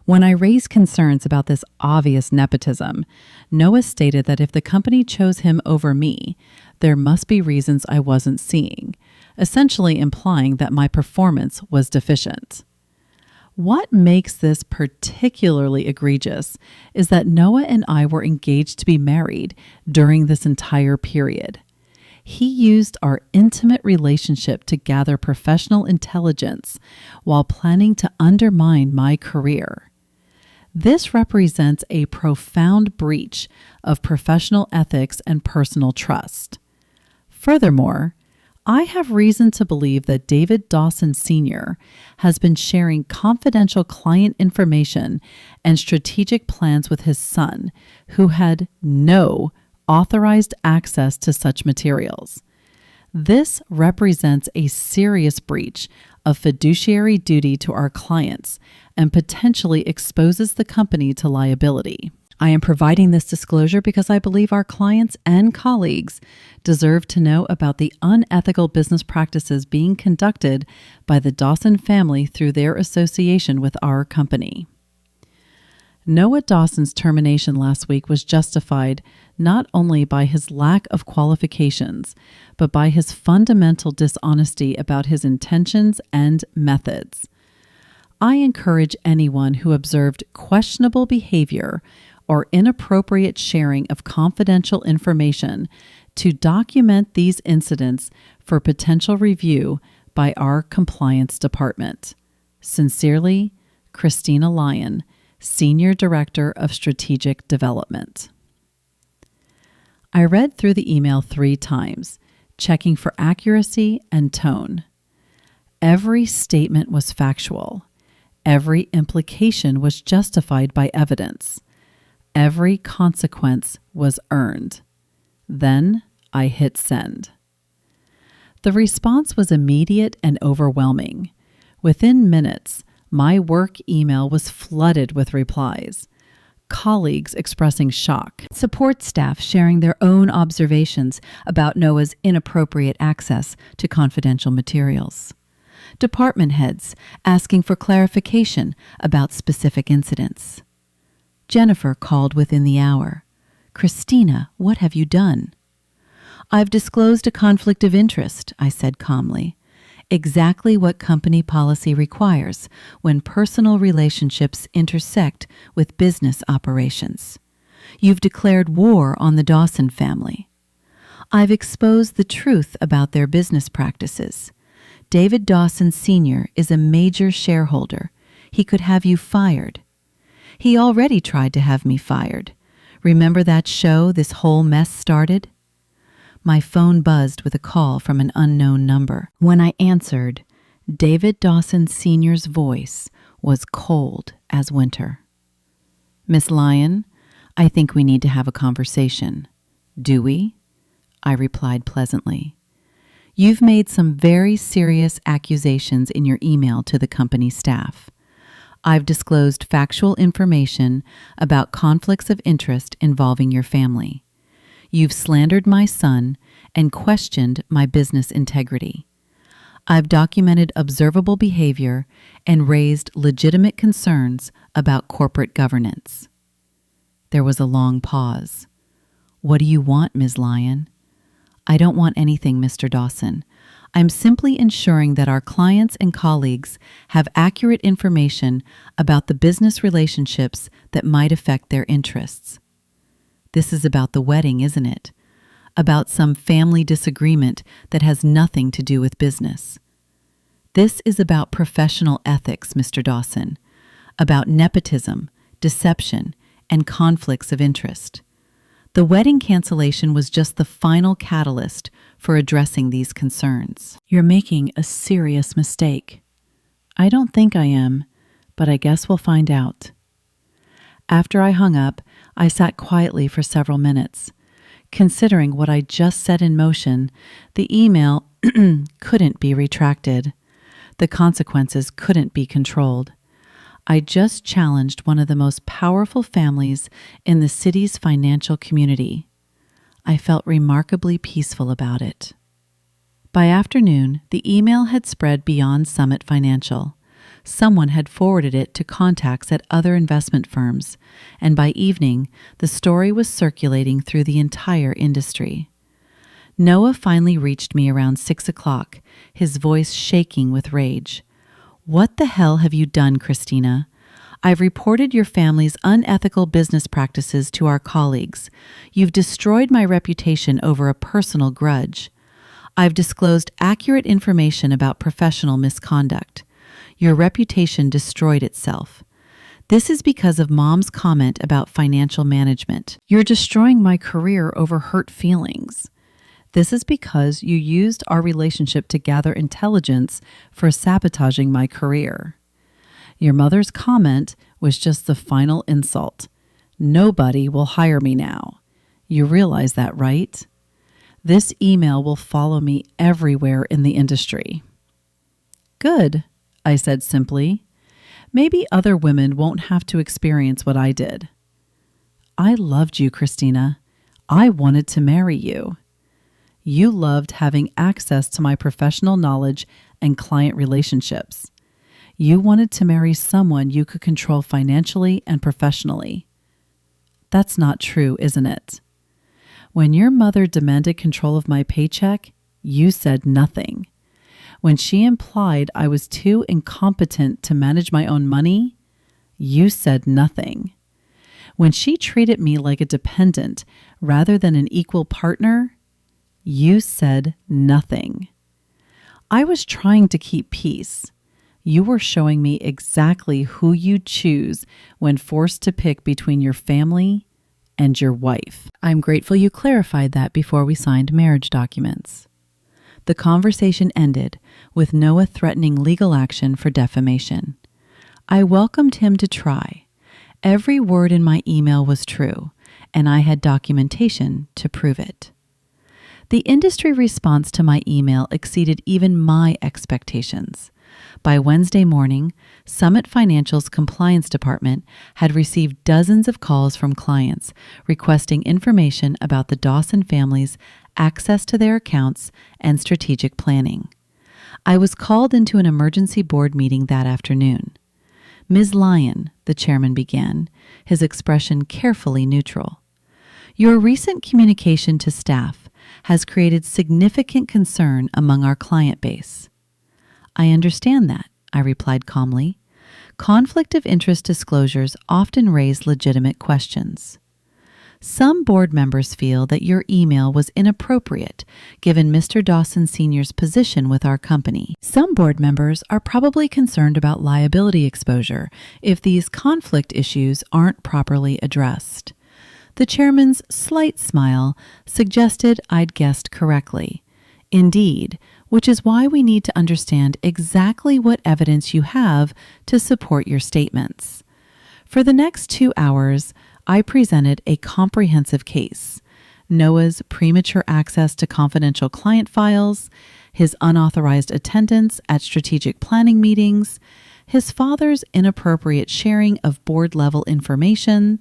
When I raised concerns about this obvious nepotism, Noah stated that if the company chose him over me, there must be reasons I wasn't seeing, essentially implying that my performance was deficient. What makes this particularly egregious is that Noah and I were engaged to be married during this entire period. He used our intimate relationship to gather professional intelligence while planning to undermine my career. This represents a profound breach of professional ethics and personal trust. Furthermore, I have reason to believe that David Dawson Sr. has been sharing confidential client information and strategic plans with his son, who had no authorized access to such materials. This represents a serious breach of fiduciary duty to our clients and potentially exposes the company to liability. I am providing this disclosure because I believe our clients and colleagues deserve to know about the unethical business practices being conducted by the Dawson family through their association with our company. Noah Dawson's termination last week was justified not only by his lack of qualifications, but by his fundamental dishonesty about his intentions and methods. I encourage anyone who observed questionable behavior or inappropriate sharing of confidential information to document these incidents for potential review by our compliance department. Sincerely, Christina Lyon, Senior Director of Strategic Development. I read through the email 3 times, checking for accuracy and tone. Every statement was factual. Every implication was justified by evidence. Every consequence was earned. Then I hit send. The response was immediate and overwhelming. Within minutes, my work email was flooded with replies. Colleagues expressing shock, support staff sharing their own observations about Noah's inappropriate access to confidential materials, department heads asking for clarification about specific incidents. Jennifer called within the hour. "Christina, what have you done?" "I've disclosed a conflict of interest," I said calmly. "Exactly what company policy requires when personal relationships intersect with business operations. You've declared war on the Dawson family. I've exposed the truth about their business practices. David Dawson Sr. is a major shareholder. He could have you fired. He already tried to have me fired. Remember that show this whole mess started?" My phone buzzed with a call from an unknown number. When I answered, David Dawson Sr.'s voice was cold as winter. "Miss Lyon, I think we need to have a conversation." "Do we?" I replied pleasantly. "You've made some very serious accusations in your email to the company staff. I've disclosed factual information about conflicts of interest involving your family. You've slandered my son and questioned my business integrity. I've documented observable behavior and raised legitimate concerns about corporate governance." There was a long pause. "What do you want, Ms. Lyon?" "I don't want anything, Mr. Dawson. I'm simply ensuring that our clients and colleagues have accurate information about the business relationships that might affect their interests." This is about the wedding, isn't it? About some family disagreement that has nothing to do with business. This is about professional ethics, Mr. Dawson, about nepotism, deception, and conflicts of interest. The wedding cancellation was just the final catalyst for addressing these concerns. "You're making a serious mistake." "I don't think I am, but I guess we'll find out." After I hung up, I sat quietly for several minutes. Considering what I just set in motion, the email couldn't be retracted. The consequences couldn't be controlled. I just challenged one of the most powerful families in the city's financial community. I felt remarkably peaceful about it. By afternoon, the email had spread beyond Summit Financial. Someone had forwarded it to contacts at other investment firms, and by evening, the story was circulating through the entire industry. Noah finally reached me around 6 o'clock, his voice shaking with rage. "What the hell have you done, Christina? I've reported your family's unethical business practices to our colleagues. You've destroyed my reputation over a personal grudge. I've disclosed accurate information about professional misconduct. Your reputation destroyed itself. This is because of Mom's comment about financial management. You're destroying my career over hurt feelings. This is because you used our relationship to gather intelligence for sabotaging my career. Your mother's comment was just the final insult. Nobody will hire me now. You realize that, right? This email will follow me everywhere in the industry." "Good," I said simply. "Maybe other women won't have to experience what I did." "I loved you, Christina. I wanted to marry you. You loved having access to my professional knowledge and client relationships. You wanted to marry someone you could control financially and professionally. That's not true, isn't it? When your mother demanded control of my paycheck, you said nothing. When she implied I was too incompetent to manage my own money, you said nothing. when she treated me like a dependent rather than an equal partner, you said nothing. I was trying to keep peace. You were showing me exactly who you choose when forced to pick between your family and your wife. I'm grateful you clarified that before we signed marriage documents. The conversation ended with Noah threatening legal action for defamation. I welcomed him to try. Every word in my email was true, and I had documentation to prove it. The industry response to my email exceeded even my expectations. By Wednesday morning, Summit Financial's compliance department had received dozens of calls from clients requesting information about the Dawson family's access to their accounts and strategic planning. I was called into an emergency board meeting that afternoon. Ms. Lyon, the chairman began, his expression carefully neutral. Your recent communication to staff has created significant concern among our client base. I understand that, I replied calmly. Conflict of interest disclosures often raise legitimate questions. Some board members feel that your email was inappropriate given Mr. Dawson Sr.'s position with our company. Some board members are probably concerned about liability exposure if these conflict issues aren't properly addressed. The chairman's slight smile suggested I'd guessed correctly. Indeed, which is why we need to understand exactly what evidence you have to support your statements. For the next 2 hours, I presented a comprehensive case. Noah's premature access to confidential client files, his unauthorized attendance at strategic planning meetings, his father's inappropriate sharing of board-level information,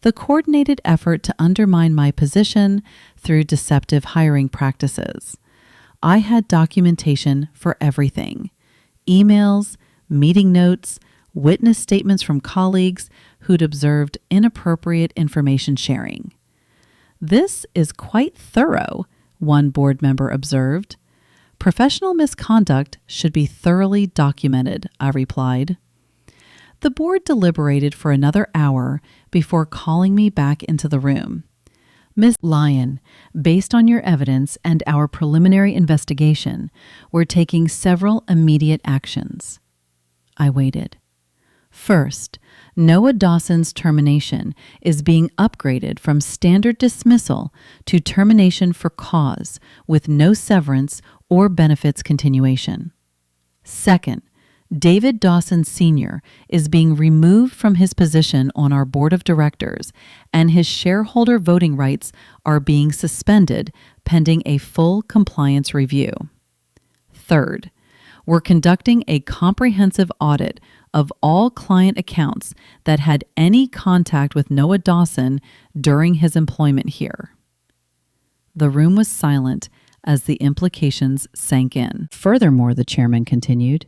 the coordinated effort to undermine my position through deceptive hiring practices. I had documentation for everything: emails, meeting notes, witness statements from colleagues who'd observed inappropriate information sharing. This is quite thorough, one board member observed. Professional misconduct should be thoroughly documented, I replied. The board deliberated for another hour before calling me back into the room. Ms. Lyon, based on your evidence and our preliminary investigation, we're taking several immediate actions. I waited. First, Noah Dawson's termination is being upgraded from standard dismissal to termination for cause with no severance or benefits continuation. Second, David Dawson Sr. is being removed from his position on our board of directors, and his shareholder voting rights are being suspended pending a full compliance review. Third, we're conducting a comprehensive audit of all client accounts that had any contact with Noah Dawson during his employment here. The room was silent as the implications sank in. Furthermore, the chairman continued,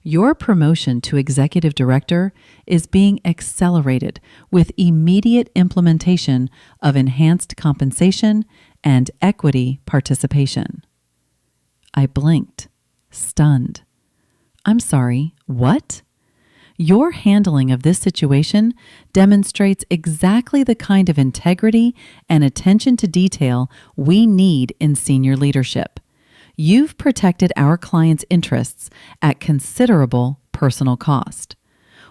your promotion to executive director is being accelerated with immediate implementation of enhanced compensation and equity participation. I blinked, stunned. I'm sorry, what? Your handling of this situation demonstrates exactly the kind of integrity and attention to detail we need in senior leadership. You've protected our clients' interests at considerable personal cost.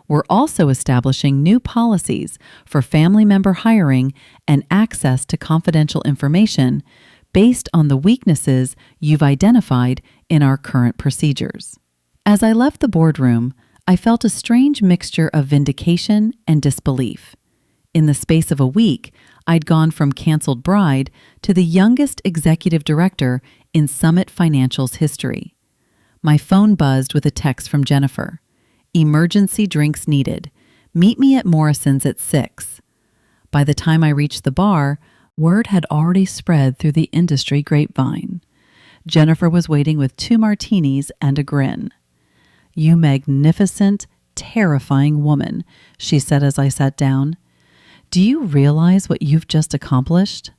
We're also establishing new policies for family member hiring and access to confidential information based on the weaknesses you've identified in our current procedures. As I left the boardroom, I felt a strange mixture of vindication and disbelief. In the space of a week, I'd gone from canceled bride to the youngest executive director in Summit Financial's history. My phone buzzed with a text from Jennifer. Emergency drinks needed. Meet me at Morrison's at 6. By the time I reached the bar, word had already spread through the industry grapevine. Jennifer was waiting with 2 martinis and a grin. You magnificent, terrifying woman, she said as I sat down. Do you realize what you've just accomplished?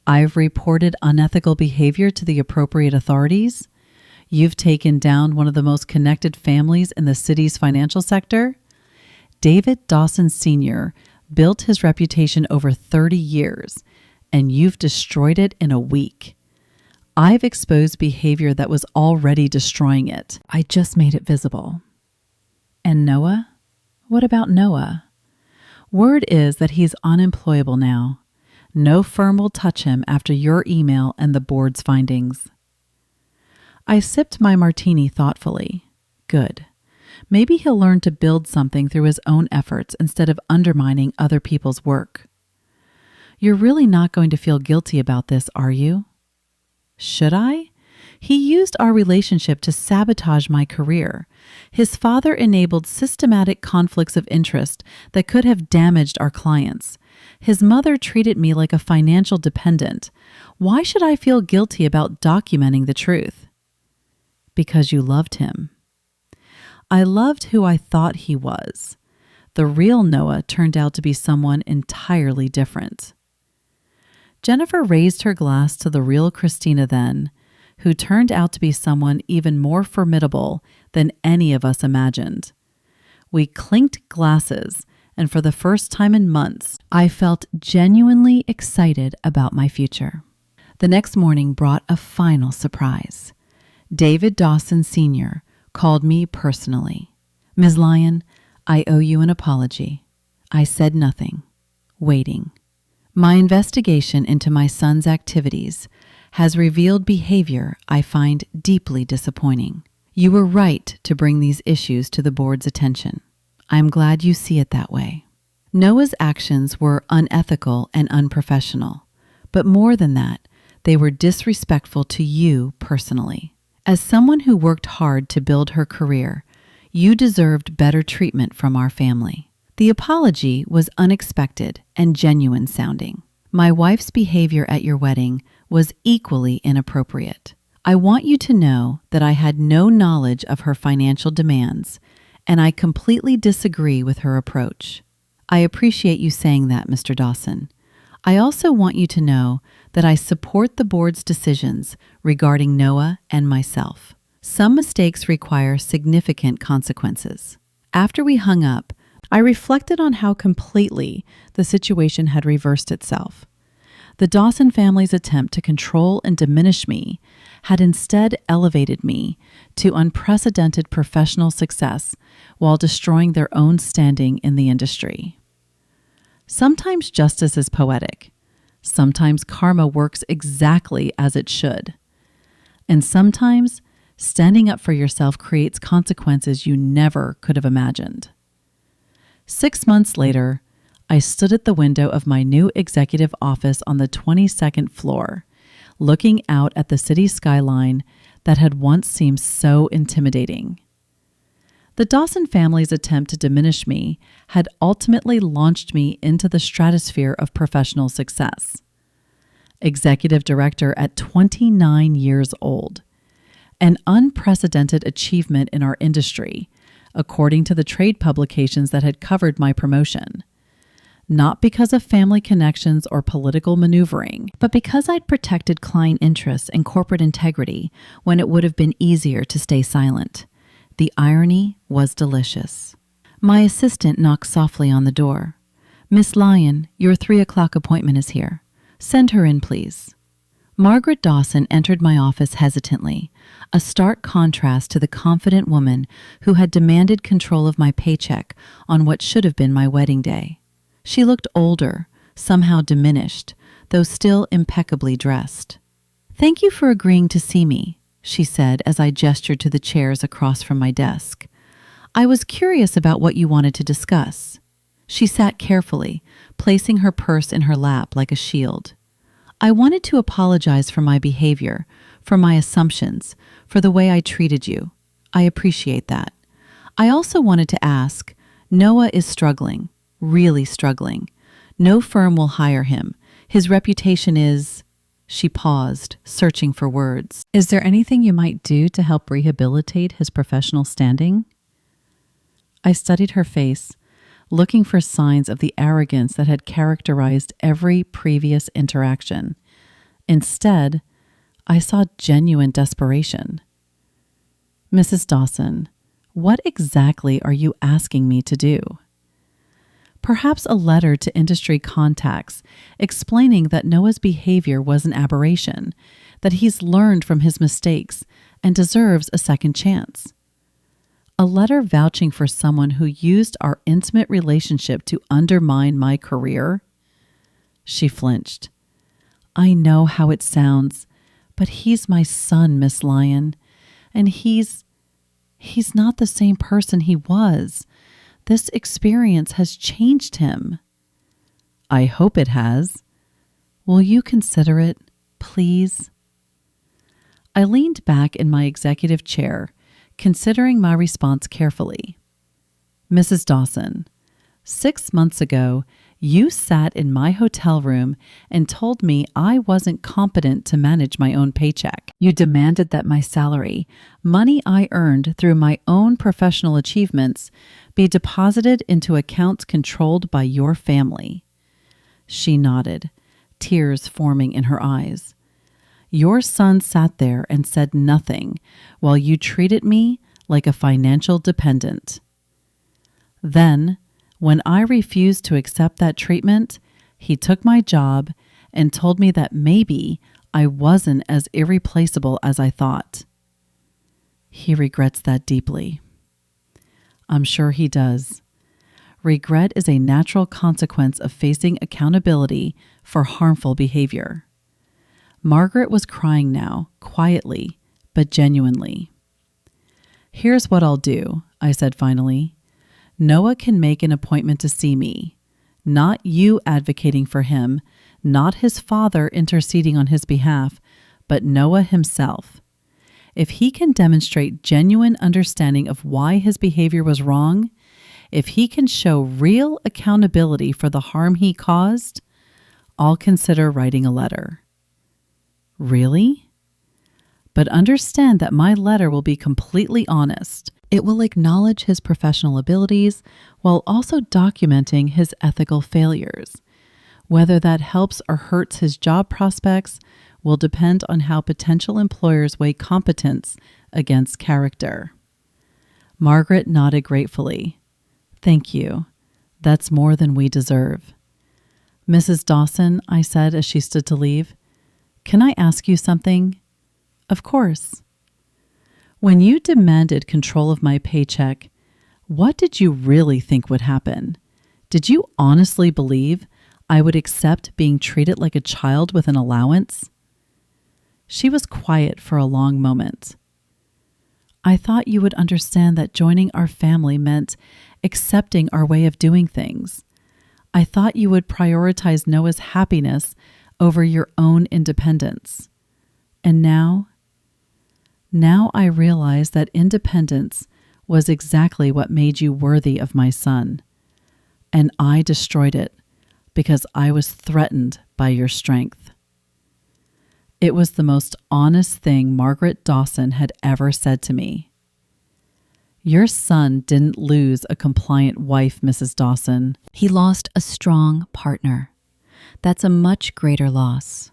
I've reported unethical behavior to the appropriate authorities. You've taken down one of the most connected families in the city's financial sector. David Dawson Sr., built his reputation over 30 years, and you've destroyed it in a week. I've exposed behavior that was already destroying it. I just made it visible. And Noah? What about Noah? Word is that he's unemployable now. No firm will touch him after your email and the board's findings. I sipped my martini thoughtfully. Good. Maybe he'll learn to build something through his own efforts instead of undermining other people's work. You're really not going to feel guilty about this, are you? Should I? He used our relationship to sabotage my career. His father enabled systematic conflicts of interest that could have damaged our clients. His mother treated me like a financial dependent. Why should I feel guilty about documenting the truth? Because you loved him. I loved who I thought he was. The real Noah turned out to be someone entirely different. Jennifer raised her glass to the real Christina then, who turned out to be someone even more formidable than any of us imagined. We clinked glasses, and for the first time in months, I felt genuinely excited about my future. The next morning brought a final surprise. David Dawson Sr. called me personally. Ms. Lyon, I owe you an apology. I said nothing, waiting. My investigation into my son's activities has revealed behavior I find deeply disappointing. You were right to bring these issues to the board's attention. I'm glad you see it that way. Noah's actions were unethical and unprofessional, but more than that, they were disrespectful to you personally. As someone who worked hard to build her career, you deserved better treatment from our family. The apology was unexpected and genuine sounding. My wife's behavior at your wedding was equally inappropriate. I want you to know that I had no knowledge of her financial demands, and I completely disagree with her approach. I appreciate you saying that, Mr. Dawson. I also want you to know that I support the board's decisions regarding Noah and myself. Some mistakes require significant consequences. After we hung up, I reflected on how completely the situation had reversed itself. The Dawson family's attempt to control and diminish me had instead elevated me to unprecedented professional success while destroying their own standing in the industry. Sometimes justice is poetic. Sometimes karma works exactly as it should. And sometimes standing up for yourself creates consequences you never could have imagined. 6 months later, I stood at the window of my new executive office on the 22nd floor, looking out at the city skyline that had once seemed so intimidating. The Dawson family's attempt to diminish me had ultimately launched me into the stratosphere of professional success. Executive director at 29 years old, an unprecedented achievement in our industry, according to the trade publications that had covered my promotion. Not because of family connections or political maneuvering, but because I'd protected client interests and corporate integrity when it would have been easier to stay silent. The irony was delicious. My assistant knocked softly on the door. Miss Lyon, your 3:00 appointment is here. Send her in, please. Margaret Dawson entered my office hesitantly, a stark contrast to the confident woman who had demanded control of my paycheck on what should have been my wedding day. She looked older, somehow diminished, though still impeccably dressed. Thank you for agreeing to see me, she said as I gestured to the chairs across from my desk. I was curious about what you wanted to discuss. She sat carefully, placing her purse in her lap like a shield. I wanted to apologize for my behavior, for my assumptions, for the way I treated you. I appreciate that. I also wanted to ask, Noah is struggling, really struggling. No firm will hire him. His reputation is... She paused, searching for words. Is there anything you might do to help rehabilitate his professional standing? I studied her face, looking for signs of the arrogance that had characterized every previous interaction. Instead, I saw genuine desperation. Mrs. Dawson, what exactly are you asking me to do? Perhaps a letter to industry contacts explaining that Noah's behavior was an aberration, that he's learned from his mistakes and deserves a second chance. A letter vouching for someone who used our intimate relationship to undermine my career? She flinched. I know how it sounds, but he's my son, Miss Lyon, and he's not the same person he was. This experience has changed him. I hope it has. Will you consider it, please? I leaned back in my executive chair, considering my response carefully. Mrs. Dawson, 6 months ago, you sat in my hotel room and told me I wasn't competent to manage my own paycheck. You demanded that my salary, money I earned through my own professional achievements, be deposited into accounts controlled by your family. She nodded, tears forming in her eyes. Your son sat there and said nothing while you treated me like a financial dependent. Then, when I refused to accept that treatment, he took my job and told me that maybe I wasn't as irreplaceable as I thought. He regrets that deeply. I'm sure he does. Regret is a natural consequence of facing accountability for harmful behavior. Margaret was crying now, quietly, but genuinely. Here's what I'll do, I said finally. Noah can make an appointment to see me. Not you advocating for him, not his father interceding on his behalf, but Noah himself. If he can demonstrate genuine understanding of why his behavior was wrong, if he can show real accountability for the harm he caused, I'll consider writing a letter. Really? But understand that my letter will be completely honest. It will acknowledge his professional abilities while also documenting his ethical failures. Whether that helps or hurts his job prospects will depend on how potential employers weigh competence against character. Margaret nodded gratefully. Thank you. That's more than we deserve. Mrs. Dawson, I said as she stood to leave, can I ask you something? Of course. When you demanded control of my paycheck, what did you really think would happen? Did you honestly believe I would accept being treated like a child with an allowance? She was quiet for a long moment. I thought you would understand that joining our family meant accepting our way of doing things. I thought you would prioritize Noah's happiness over your own independence. And now I realize that independence was exactly what made you worthy of my son. And I destroyed it because I was threatened by your strength. It was the most honest thing Margaret Dawson had ever said to me. Your son didn't lose a compliant wife, Mrs. Dawson. He lost a strong partner. That's a much greater loss.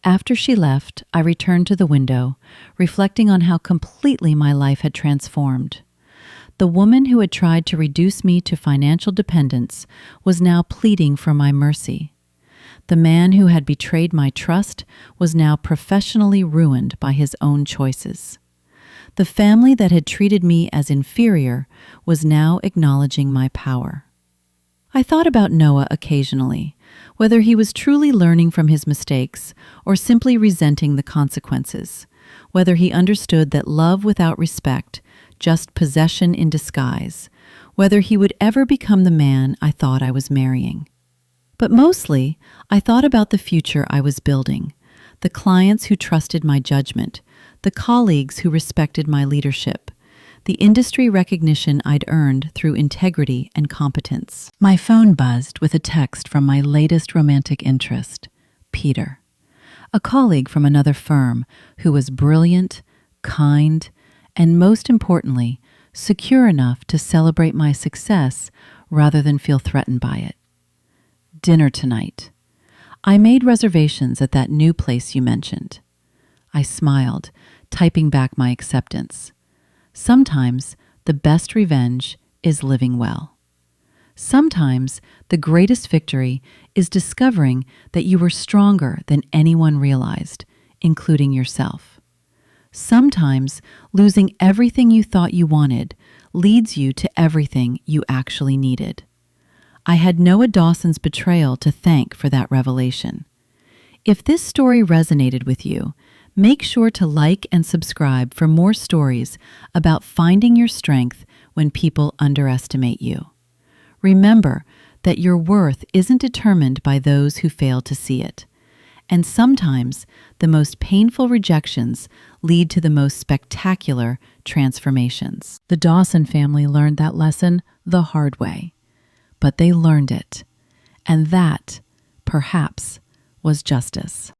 After she left, I returned to the window, reflecting on how completely my life had transformed. The woman who had tried to reduce me to financial dependence was now pleading for my mercy. The man who had betrayed my trust was now professionally ruined by his own choices. The family that had treated me as inferior was now acknowledging my power. I thought about Noah occasionally, whether he was truly learning from his mistakes or simply resenting the consequences, whether he understood that love without respect, just possession in disguise, whether he would ever become the man I thought I was marrying. But mostly, I thought about the future I was building, the clients who trusted my judgment, the colleagues who respected my leadership, the industry recognition I'd earned through integrity and competence. My phone buzzed with a text from my latest romantic interest, Peter, a colleague from another firm who was brilliant, kind, and most importantly, secure enough to celebrate my success rather than feel threatened by it. Dinner tonight. I made reservations at that new place you mentioned. I smiled, typing back my acceptance. Sometimes the best revenge is living well. Sometimes the greatest victory is discovering that you were stronger than anyone realized, including yourself. Sometimes losing everything you thought you wanted leads you to everything you actually needed. I had Noah Dawson's betrayal to thank for that revelation. If this story resonated with you, make sure to like and subscribe for more stories about finding your strength when people underestimate you. Remember that your worth isn't determined by those who fail to see it. And sometimes the most painful rejections lead to the most spectacular transformations. The Dawson family learned that lesson the hard way, but they learned it. And that, perhaps, was justice.